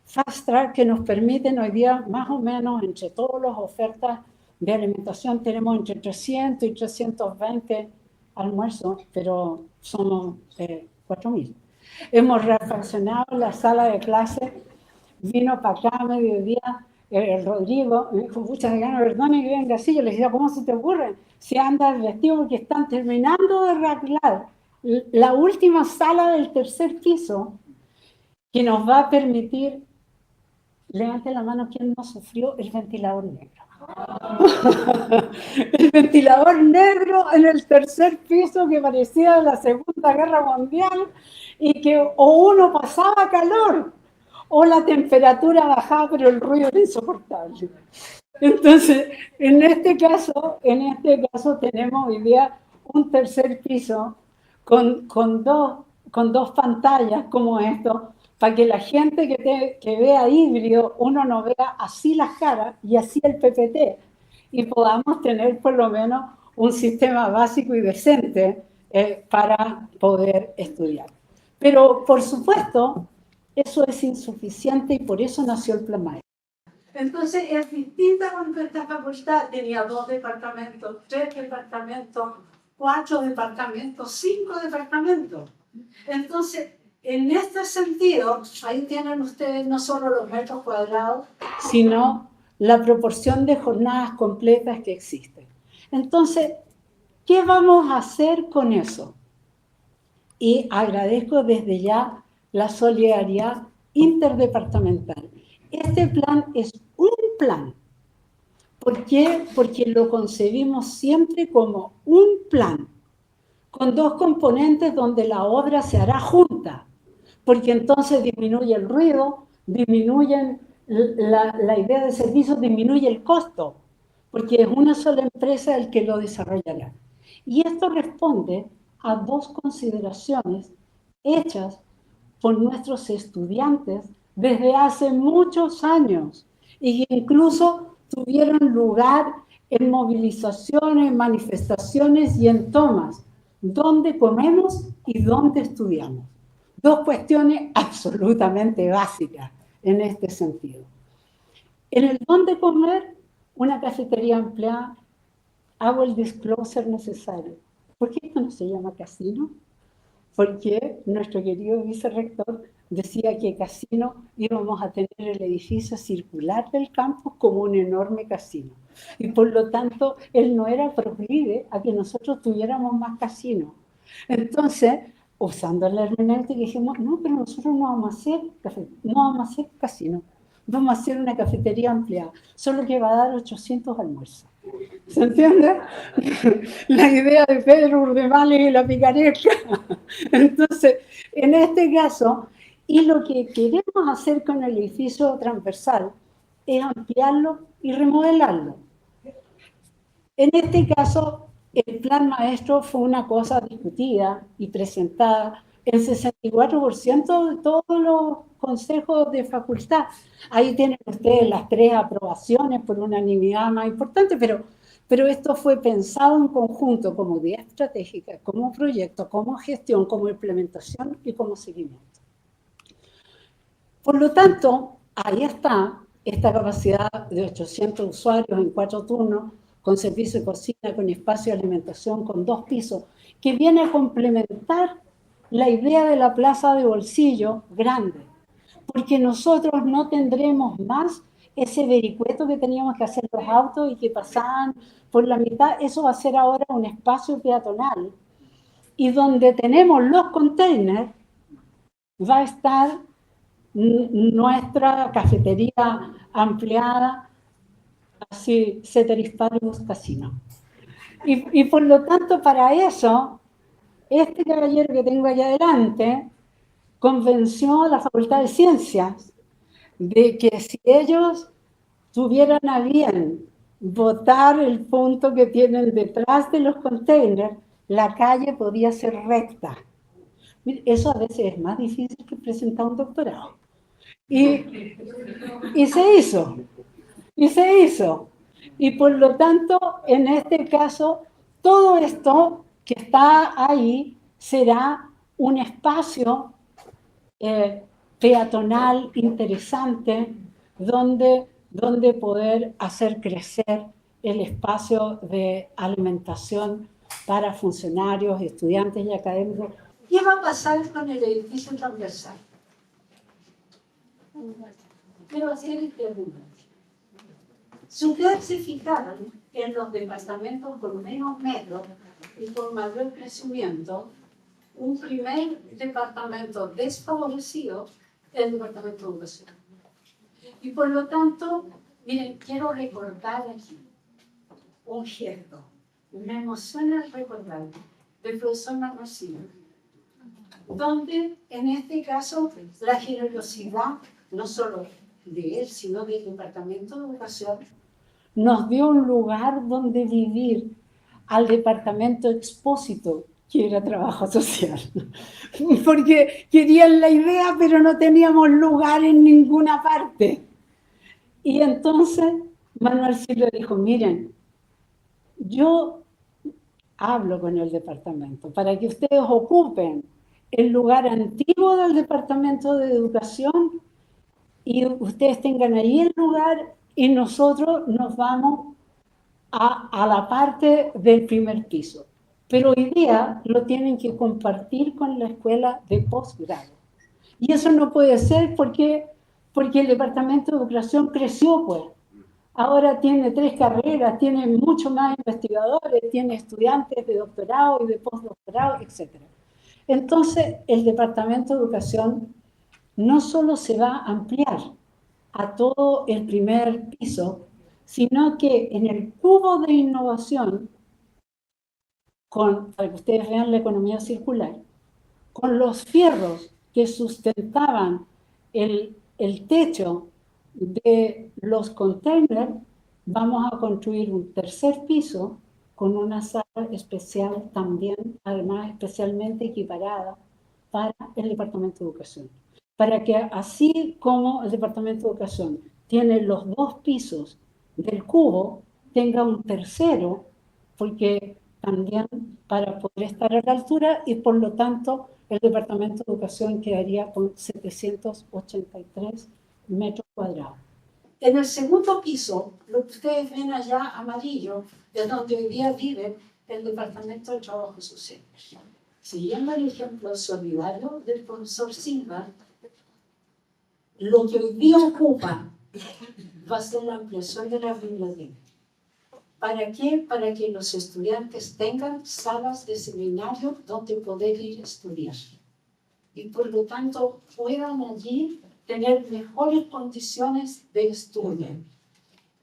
Fast Track que nos permiten hoy día más o menos entre todas las ofertas de alimentación tenemos entre 300 y 320 almuerzos, pero somos 4.000. Hemos refaccionado la sala de clase, vino para acá a mediodía el Rodrigo, me dijo, muchas ganas, perdone que venga así, yo le decía, ¿cómo se te ocurre? Si andas vestido porque están terminando de arreglar la última sala del tercer piso que nos va a permitir, levante la mano quien no sufrió el ventilador negro. El ventilador negro en el tercer piso que parecía de la Segunda Guerra Mundial y que o uno pasaba calor o la temperatura bajaba, pero el ruido era insoportable. Entonces, en este caso tenemos hoy día un tercer piso con dos pantallas como esto, para que la gente que vea híbrido, uno no vea así las caras y así el PPT, y podamos tener por lo menos un sistema básico y decente para poder estudiar. Pero, por supuesto, eso es insuficiente y por eso nació el Plan Maestro. Entonces es distinta cuando esta facultad tenía 2 departamentos, 3 departamentos, 4 departamentos, 5 departamentos. Entonces, en este sentido, ahí tienen ustedes no solo los metros cuadrados, sino la proporción de jornadas completas que existen. Entonces, ¿qué vamos a hacer con eso? Y agradezco desde ya la solidaridad interdepartamental. Este plan es un plan. ¿Por qué? Porque lo concebimos siempre como un plan, con 2 componentes donde la obra se hará junta, porque entonces disminuye el ruido, disminuye la idea de servicio, disminuye el costo, porque es una sola empresa el que lo desarrollará. Y esto responde a 2 consideraciones hechas por nuestros estudiantes desde hace muchos años y que incluso tuvieron lugar en movilizaciones, manifestaciones y en tomas. ¿Dónde comemos y dónde estudiamos? 2 cuestiones absolutamente básicas en este sentido. En el dónde comer, una cafetería empleada, hago el disclosure necesario. ¿Por qué esto no se llama casino? Porque nuestro querido vicerrector decía que casino íbamos a tener el edificio circular del campus como un enorme casino. Y por lo tanto, él no era proclive a que nosotros tuviéramos más casinos. Entonces, usando la hermenéutica, dijimos, no, pero nosotros no vamos a hacer no vamos a hacer casino, vamos a hacer una cafetería ampliada, solo que va a dar 800 almuerzos. ¿Se entiende? La idea de Pedro Urdemales y la picaresca. Entonces, en este caso, y lo que queremos hacer con el edificio transversal es ampliarlo y remodelarlo. En este caso, el plan maestro fue una cosa discutida y presentada en 64% de todos los consejos de facultad. Ahí tienen ustedes las 3 aprobaciones por unanimidad más importante, pero esto fue pensado en conjunto como idea estratégica, como proyecto, como gestión, como implementación y como seguimiento. Por lo tanto, ahí está esta capacidad de 800 usuarios en 4 turnos, con servicio de cocina, con espacio de alimentación, con 2 pisos, que viene a complementar la idea de la plaza de bolsillo grande, porque nosotros no tendremos más ese vericueto que teníamos que hacer los autos y que pasaban por la mitad. Eso va a ser ahora un espacio peatonal, y donde tenemos los containers va a estar nuestra cafetería ampliada, así, Ceteris Paribus Casino. Y por lo tanto, para eso, este caballero que tengo allá adelante convenció a la Facultad de Ciencias de que si ellos tuvieran a bien votar el punto que tienen detrás de los containers, la calle podía ser recta. Eso a veces es más difícil que presentar un doctorado. Y se hizo, y se hizo. Y por lo tanto, en este caso, todo esto que está ahí será un espacio peatonal interesante donde poder hacer crecer el espacio de alimentación para funcionarios, estudiantes y académicos. ¿Qué va a pasar con el edificio transversal? Quiero hacer preguntas. Si ustedes se fijaron en los departamentos con menos metros y con mayor crecimiento, un primer departamento desfavorecido, el departamento de educación. Y por lo tanto, miren, quiero recordar aquí un gesto. Me emociona recordar del profesor Marrocino, donde en este caso la generosidad, no solo de él, sino del Departamento de Educación, nos dio un lugar donde vivir al Departamento Expósito, que era trabajo social. Porque querían la idea, pero no teníamos lugar en ninguna parte. Y entonces Manuel Silva dijo, miren, yo hablo con el departamento para que ustedes ocupen el lugar antiguo del Departamento de Educación y ustedes tengan ahí el lugar y nosotros nos vamos a la parte del primer piso. Pero hoy día lo tienen que compartir con la escuela de posgrado. Y eso no puede ser porque el Departamento de Educación creció, pues. Ahora tiene 3 carreras, tiene mucho más investigadores, tiene estudiantes de doctorado y de postdoctorado, etc. Entonces, el Departamento de Educación no solo se va a ampliar a todo el primer piso, sino que en el cubo de innovación, para que ustedes vean la economía circular, con los fierros que sustentaban el techo de los containers, vamos a construir un tercer piso con una sala especial también, además especialmente equiparada para el Departamento de Educación. Para que así como el Departamento de Educación tiene los 2 pisos del cubo, tenga un tercero, porque también para poder estar a la altura y por lo tanto el Departamento de Educación quedaría con 783 metros cuadrados. En el segundo piso, lo que ustedes ven allá amarillo, es donde hoy día vive el Departamento de Trabajo Social. Siguiendo el ejemplo solidario del profesor Silva, lo que hoy día ocupa va a ser la ampliación de la biblioteca. ¿Para qué? Para que los estudiantes tengan salas de seminario donde poder ir a estudiar. Y por lo tanto puedan allí tener mejores condiciones de estudio.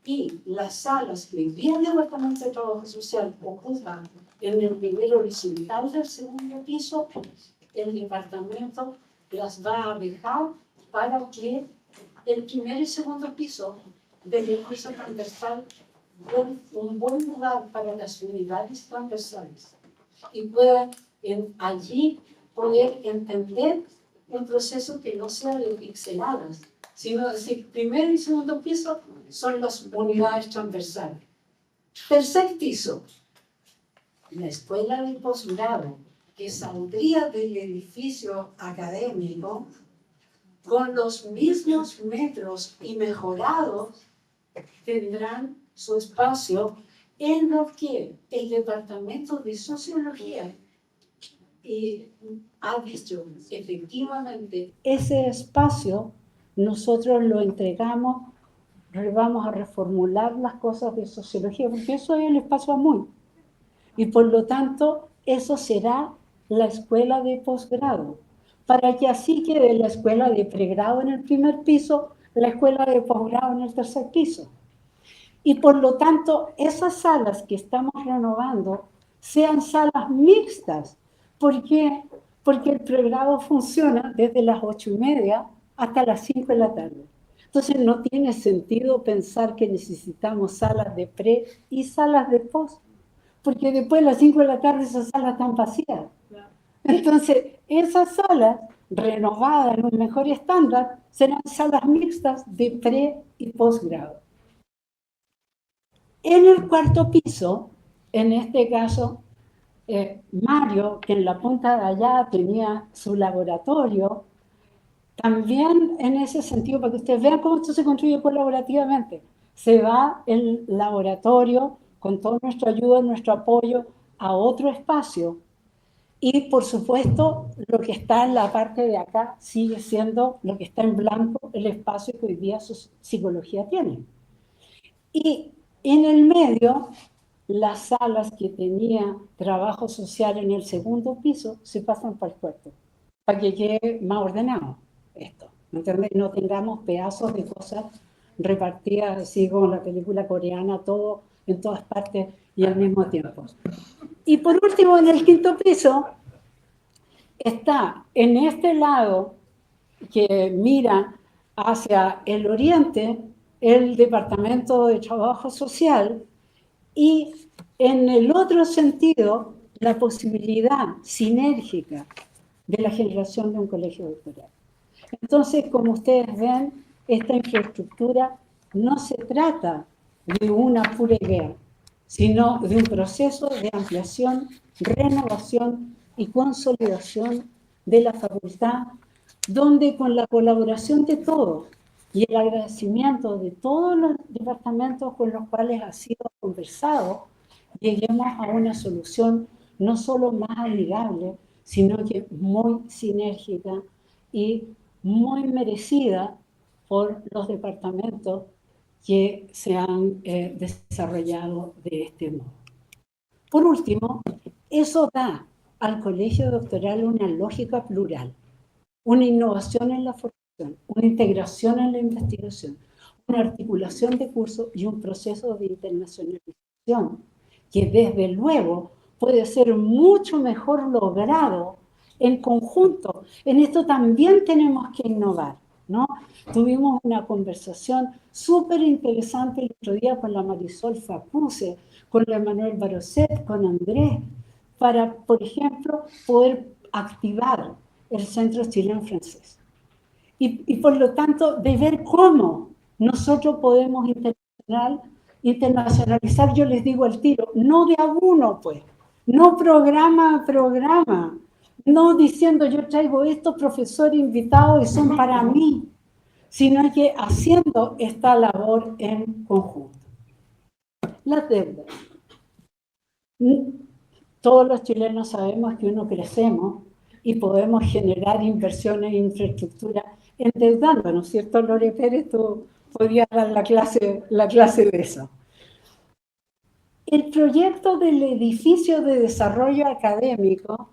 Y las salas que hoy día el Departamento de Trabajo Social ocupa en el nivel horizontal del segundo piso, el departamento las va a dejar para que el primer y segundo piso del piso transversal un buen lugar para las unidades transversales y puedan allí poder entender un proceso que no sea de pixeladas, sino decir, primer y segundo piso son las unidades transversales. Tercer piso, la escuela de posgrado, que saldría del edificio académico con los mismos metros y mejorados, tendrán su espacio en lo que el Departamento de Sociología ha dicho, efectivamente, ese espacio nosotros lo entregamos, vamos a reformular las cosas de sociología, porque eso es el espacio AMUY. Y por lo tanto, eso será la escuela de posgrado, para que así quede la escuela de pregrado en el primer piso, la escuela de posgrado en el tercer piso. Y por lo tanto, esas salas que estamos renovando sean salas mixtas. ¿Por qué? Porque el pregrado funciona desde las 8:30 hasta las 5 de la tarde. Entonces no tiene sentido pensar que necesitamos salas de pre y salas de post, porque después de las 5 de la tarde esas salas están vacías. Entonces, esas salas renovadas en un mejor estándar serán salas mixtas de pre y posgrado. En el cuarto piso, en este caso, Mario, que en la punta de allá tenía su laboratorio, también en ese sentido, para que ustedes vean cómo esto se construye colaborativamente, se va el laboratorio con toda nuestra ayuda, nuestro apoyo a otro espacio. Y por supuesto, lo que está en la parte de acá sigue siendo lo que está en blanco, el espacio que hoy día su psicología tiene. Y en el medio las salas que tenía trabajo social en el segundo piso se pasan para el cuarto, para que quede más ordenado esto, ¿me entiendes? No tengamos pedazos de cosas repartidas así como la película coreana, todo en todas partes y al mismo tiempo. Y por último, en el quinto piso está en este lado que mira hacia el oriente el Departamento de Trabajo Social y en el otro sentido la posibilidad sinérgica de la generación de un colegio doctoral. Entonces, como ustedes ven, esta infraestructura no se trata de una pura idea, sino de un proceso de ampliación, renovación y consolidación de la facultad, donde con la colaboración de todos y el agradecimiento de todos los departamentos con los cuales ha sido conversado, lleguemos a una solución no solo más amigable, sino que muy sinérgica y muy merecida por los departamentos que se han desarrollado de este modo. Por último, eso da al colegio doctoral una lógica plural, una innovación en la formación, una integración en la investigación, una articulación de cursos y un proceso de internacionalización que desde luego puede ser mucho mejor logrado en conjunto. En esto también tenemos que innovar, ¿no? Tuvimos una conversación súper interesante el otro día con la Marisol Fapuse, con la Manuel Baroset, con Andrés, para, por ejemplo, poder activar el Centro Chileno Francés. Y por lo tanto, de ver cómo nosotros podemos internacionalizar, yo les digo al tiro, no de a uno, pues, no programa a programa, no diciendo yo traigo estos profesores invitados y son para mí, sino que haciendo esta labor en conjunto. Las deudas. Todos los chilenos sabemos que uno crecemos y podemos generar inversiones en infraestructura endeudando, ¿no es cierto, Lore Pérez? Tú podías dar la clase de eso. El proyecto del edificio de desarrollo académico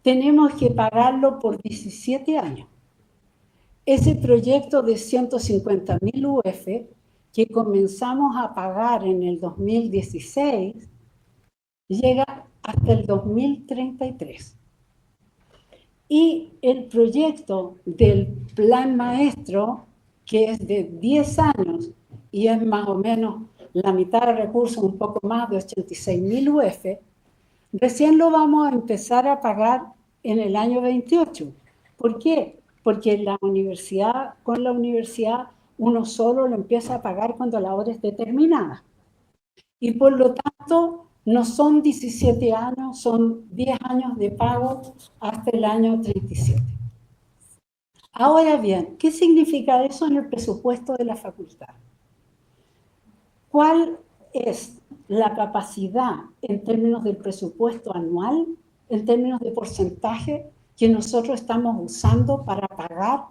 tenemos que pagarlo por 17 años. Ese proyecto de 150.000 UF que comenzamos a pagar en el 2016 llega hasta el 2033. Y el proyecto del plan maestro, que es de 10 años y es más o menos la mitad de recursos, un poco más de 86.000 UF, recién lo vamos a empezar a pagar en el año 28. ¿Por qué? Porque con la universidad uno solo lo empieza a pagar cuando la obra esté terminada. Y por lo tanto, no son 17 años, son 10 años de pago hasta el año 37. Ahora bien, ¿qué significa eso en el presupuesto de la facultad? ¿Cuál es la capacidad en términos del presupuesto anual, en términos de porcentaje que nosotros estamos usando para pagar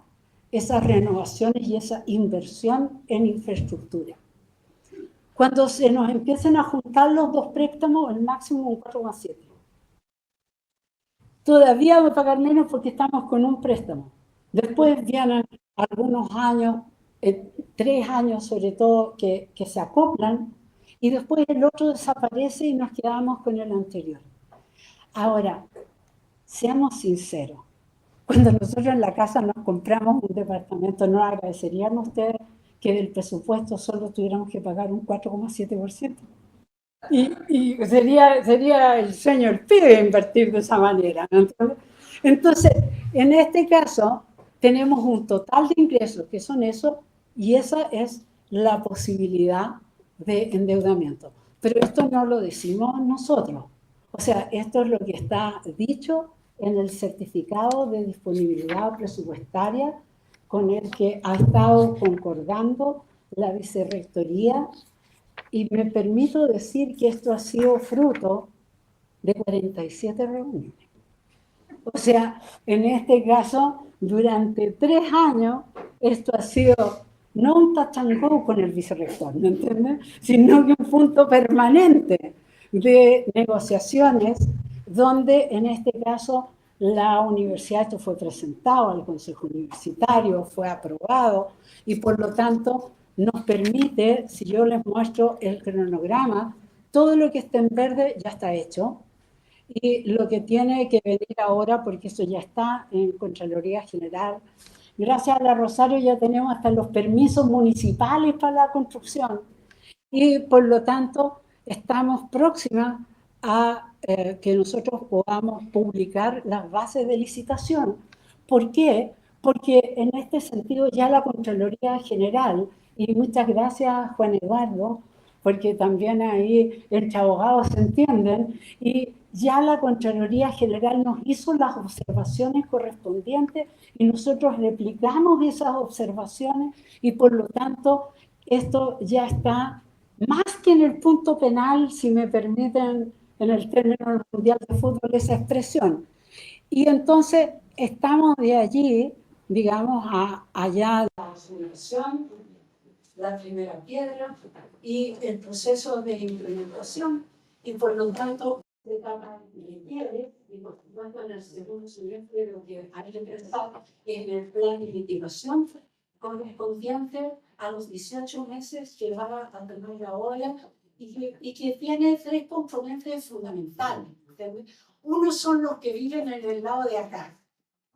esas renovaciones y esa inversión en infraestructura? Cuando se nos empiecen a juntar los dos préstamos, el máximo un 4,7. Todavía vamos a pagar menos porque estamos con un préstamo. Después vienen algunos años, 3 años sobre todo, que se acoplan, y después el otro desaparece y nos quedamos con el anterior. Ahora, seamos sinceros, cuando nosotros en la casa nos compramos un departamento, ¿no agradecerían ustedes que del presupuesto solo tuviéramos que pagar un 4,7%? Y sería el sueño del pibe invertir de esa manera, ¿no? Entonces, en este caso, tenemos un total de ingresos que son eso, y esa es la posibilidad de endeudamiento. Pero esto no lo decimos nosotros. O sea, esto es lo que está dicho en el certificado de disponibilidad presupuestaria con el que ha estado concordando la vicerrectoría, y me permito decir que esto ha sido fruto de 47 reuniones. O sea, en este caso, durante 3 años, esto ha sido no un touch and go con el vicerrector, ¿me entiendes? Sino que un punto permanente de negociaciones donde en este caso la universidad, esto fue presentado al Consejo Universitario, fue aprobado y por lo tanto nos permite, si yo les muestro el cronograma, todo lo que está en verde ya está hecho y lo que tiene que venir ahora, porque eso ya está en Contraloría General. Gracias a la Rosario ya tenemos hasta los permisos municipales para la construcción y por lo tanto estamos próximas a que nosotros podamos publicar las bases de licitación. ¿Por qué? Porque en este sentido ya la Contraloría General, y muchas gracias Juan Eduardo, porque también ahí entre abogados se entienden, y ya la Contraloría General nos hizo las observaciones correspondientes y nosotros replicamos esas observaciones y por lo tanto esto ya está más que en el punto penal, si me permiten en el término mundial de fútbol esa expresión. Y entonces estamos de allí, digamos, allá la asignación, la primera piedra y el proceso de implementación y por lo tanto se etapa requiere y por supuesto en el segundo semestre lo que hay que pensar en el plan de mitigación correspondiente a los 18 meses que va a tener ahora y que tiene tres componentes fundamentales. Uno son los que viven en el lado de acá,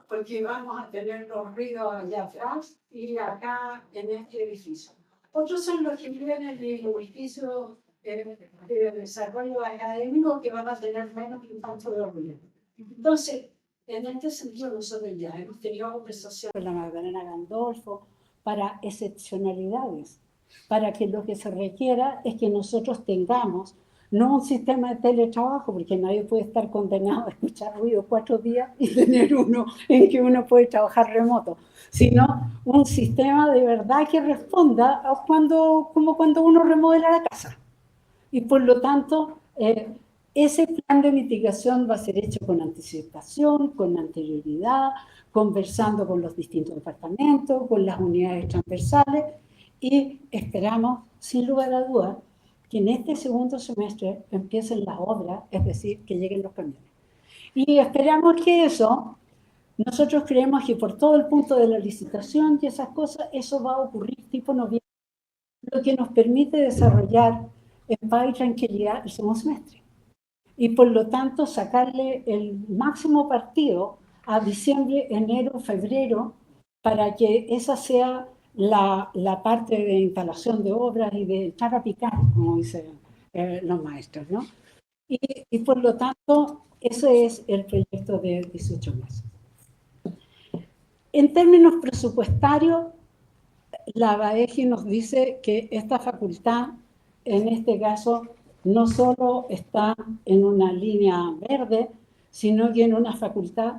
porque vamos a tener los ruidos allá atrás y acá en este edificio. Otros son los que viven en el edificio de desarrollo académico que van a tener menos impacto de ruido. Entonces, en este sentido, nosotros ya hemos tenido conversaciones con la Magdalena Gandolfo para excepcionalidades, para que lo que se requiera es que nosotros tengamos no un sistema de teletrabajo, porque nadie puede estar condenado a escuchar ruido 4 días y tener uno en que uno puede trabajar remoto, sino un sistema de verdad que responda a como cuando uno remodela la casa. Y por lo tanto, ese plan de mitigación va a ser hecho con anticipación, con anterioridad, conversando con los distintos departamentos, con las unidades transversales y esperamos, sin lugar a dudas, que en este segundo semestre empiecen las obras, es decir, que lleguen los camiones. Y esperamos que eso, nosotros creemos que por todo el punto de la licitación y esas cosas, eso va a ocurrir tipo noviembre, lo que nos permite desarrollar en paz y tranquilidad el segundo semestre. Y por lo tanto sacarle el máximo partido a diciembre, enero, febrero, para que esa sea la parte de instalación de obras y de echar a picar, como dicen los maestros, ¿no? Y por lo tanto, ese es el proyecto de 18 meses. En términos presupuestarios, la BAEGI nos dice que esta facultad, en este caso, no solo está en una línea verde, sino que en una facultad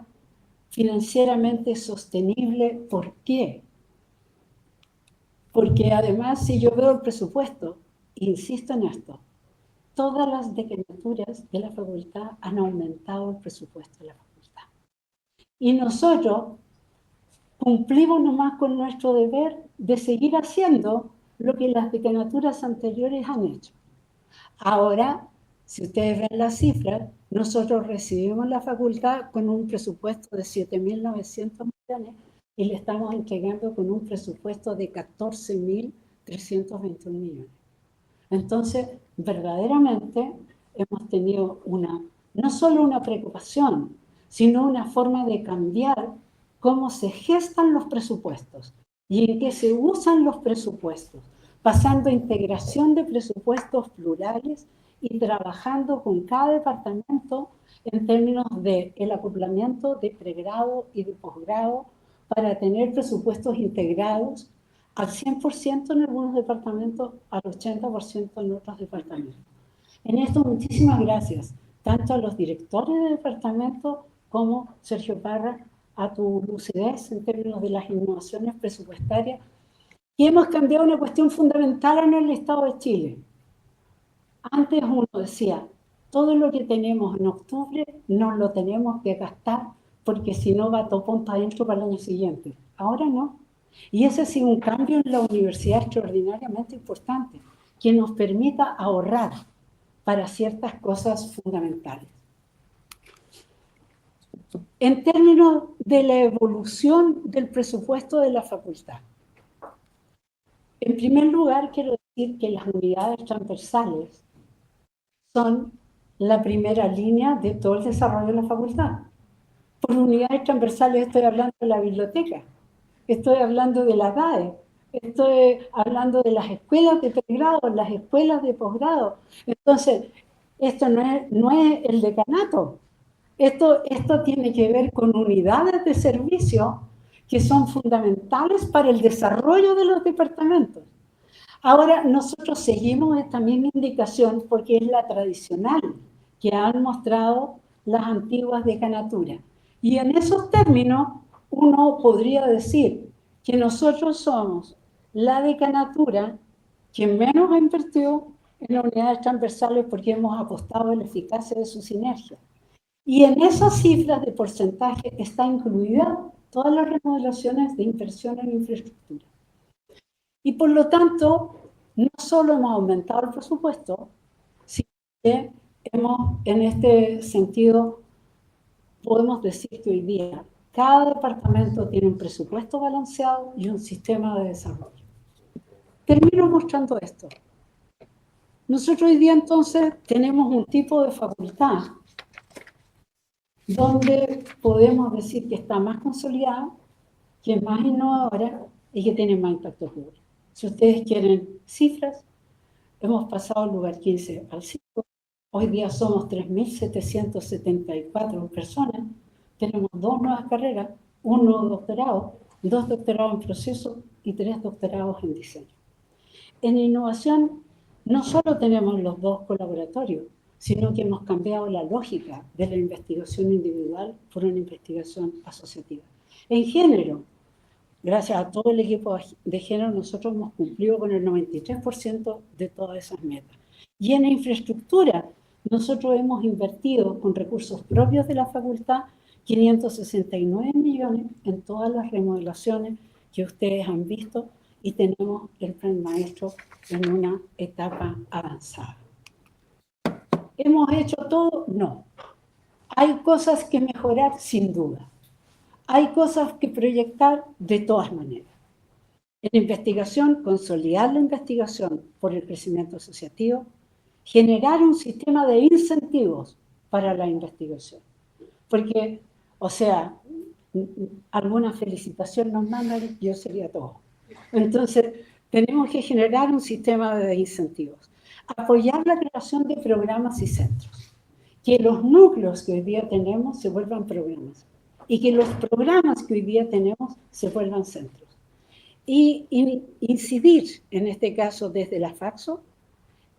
financieramente sostenible. ¿Por qué? Porque además, si yo veo el presupuesto, insisto en esto, todas las decanaturas de la facultad han aumentado el presupuesto de la facultad. Y nosotros cumplimos nomás con nuestro deber de seguir haciendo lo que las decanaturas anteriores han hecho. Ahora, si ustedes ven las cifras, nosotros recibimos la facultad con un presupuesto de 7.900 millones y le estamos entregando con un presupuesto de 14.321 millones. Entonces, verdaderamente hemos tenido no solo una preocupación, sino una forma de cambiar cómo se gestan los presupuestos y en qué se usan los presupuestos, pasando a integración de presupuestos plurales y trabajando con cada departamento en términos del acoplamiento de pregrado y de posgrado para tener presupuestos integrados al 100% en algunos departamentos, al 80% en otros departamentos. En esto, muchísimas gracias, tanto a los directores de departamento como Sergio Parra, a tu lucidez en términos de las innovaciones presupuestarias. Y hemos cambiado una cuestión fundamental en el Estado de Chile. Antes uno decía, todo lo que tenemos en octubre nos lo tenemos que gastar porque si no va topón para adentro para el año siguiente. Ahora no. Y ese ha sido un cambio en la universidad extraordinariamente importante, que nos permita ahorrar para ciertas cosas fundamentales. En términos de la evolución del presupuesto de la facultad, en primer lugar quiero decir que las unidades transversales son la primera línea de todo el desarrollo de la facultad. Por unidades transversales estoy hablando de la biblioteca, estoy hablando de la DAE, estoy hablando de las escuelas de pregrado, las escuelas de posgrado. Entonces, esto no es el decanato. Esto tiene que ver con unidades de servicio que son fundamentales para el desarrollo de los departamentos. Ahora, nosotros seguimos esta misma indicación porque es la tradicional que han mostrado las antiguas decanaturas. Y en esos términos, uno podría decir que nosotros somos la decanatura que menos ha invertido en las unidades transversales porque hemos apostado en la eficacia de su sinergia. Y en esas cifras de porcentaje está incluida todas las remodelaciones de inversión en infraestructura. Y por lo tanto, no solo hemos aumentado el presupuesto, sino que en este sentido, podemos decir que hoy día cada departamento tiene un presupuesto balanceado y un sistema de desarrollo. Termino mostrando esto. Nosotros hoy día entonces tenemos un tipo de facultad donde podemos decir que está más consolidada, que es más innovadora y que tiene más impacto público. Si ustedes quieren cifras, hemos pasado al lugar 15 al 5. Hoy día somos 3.774 personas. Tenemos 2 nuevas carreras, un nuevo doctorado, 2 doctorados en proceso y 3 doctorados en diseño. En innovación no solo tenemos los 2 colaboratorios, sino que hemos cambiado la lógica de la investigación individual por una investigación asociativa. En género, gracias a todo el equipo de género, nosotros hemos cumplido con el 93% de todas esas metas. Y en infraestructura, nosotros hemos invertido con recursos propios de la facultad 569 millones en todas las remodelaciones que ustedes han visto y tenemos el plan maestro en una etapa avanzada. ¿Hemos hecho todo? No. Hay cosas que mejorar sin duda. Hay cosas que proyectar de todas maneras. En investigación, consolidar la investigación por el crecimiento asociativo, generar un sistema de incentivos para la investigación. Porque, o sea, alguna felicitación nos mandan, yo sería todo. Entonces, tenemos que generar un sistema de incentivos. Apoyar la creación de programas y centros. Que los núcleos que hoy día tenemos se vuelvan programas. Y que los programas que hoy día tenemos se vuelvan centros. Y incidir, en este caso desde la FACSO,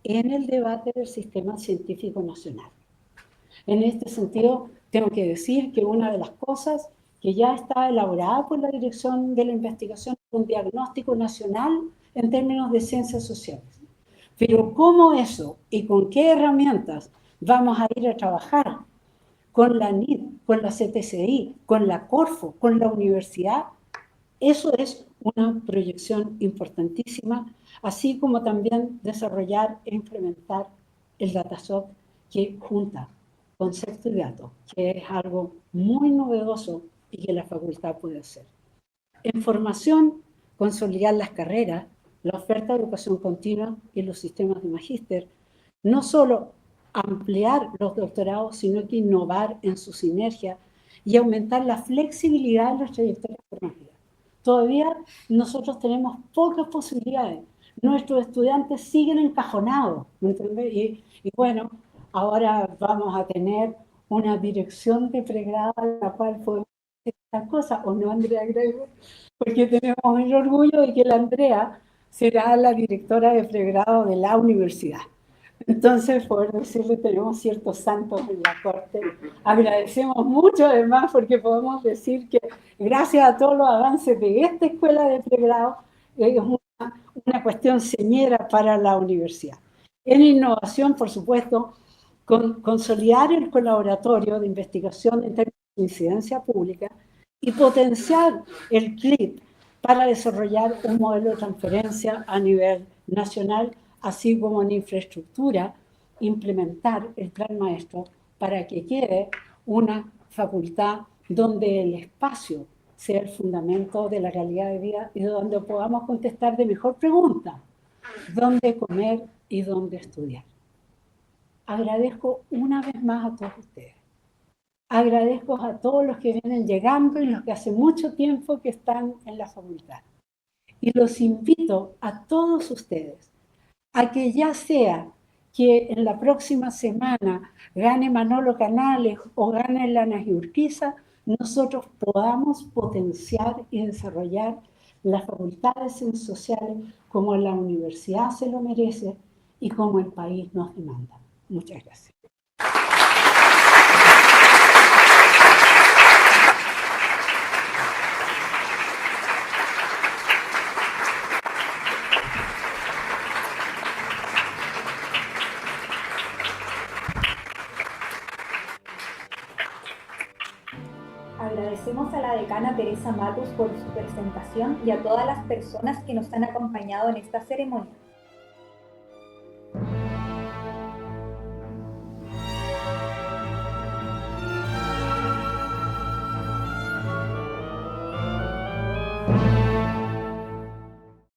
en el debate del sistema científico nacional. En este sentido, tengo que decir que una de las cosas que ya está elaborada por la Dirección de la Investigación es un diagnóstico nacional en términos de ciencias sociales. Pero cómo eso y con qué herramientas vamos a ir a trabajar con la NID, con la CTCI, con la Corfo, con la universidad, eso es una proyección importantísima, así como también desarrollar e implementar el DataSoc que junta concepto y datos, que es algo muy novedoso y que la facultad puede hacer. En formación, consolidar las carreras, la oferta de educación continua y los sistemas de magíster, no solo ampliar los doctorados, sino que innovar en su sinergia y aumentar la flexibilidad en las trayectorias formativas. Todavía nosotros tenemos pocas posibilidades. Nuestros estudiantes siguen encajonados, ¿me entiendes? Y bueno, ahora vamos a tener una dirección de pregrado en la cual podemos hacer estas cosas, ¿o no, Andrea Grego? Porque tenemos el orgullo de que la Andrea será la directora de pregrado de la universidad. Entonces, por decirle, tenemos ciertos santos en la corte. Agradecemos mucho, además, porque podemos decir que gracias a todos los avances de esta escuela de pregrado, es una cuestión señera para la universidad. En innovación, por supuesto, consolidar el colaboratorio de investigación en términos de incidencia pública y potenciar el CLIP para desarrollar un modelo de transferencia a nivel nacional, así como en infraestructura, implementar el plan maestro para que quede una facultad donde el espacio sea el fundamento de la calidad de vida y donde podamos contestar de mejor pregunta, dónde comer y dónde estudiar. Agradezco una vez más a todos ustedes. Agradezco a todos los que vienen llegando y los que hace mucho tiempo que están en la facultad. Y los invito a todos ustedes a que ya sea que en la próxima semana gane Manolo Canales o gane Lana Urquiza, nosotros podamos potenciar y desarrollar las facultades sociales como la universidad se lo merece y como el país nos demanda. Muchas gracias. Agradecemos a la decana Teresa Matus por su presentación y a todas las personas que nos han acompañado en esta ceremonia.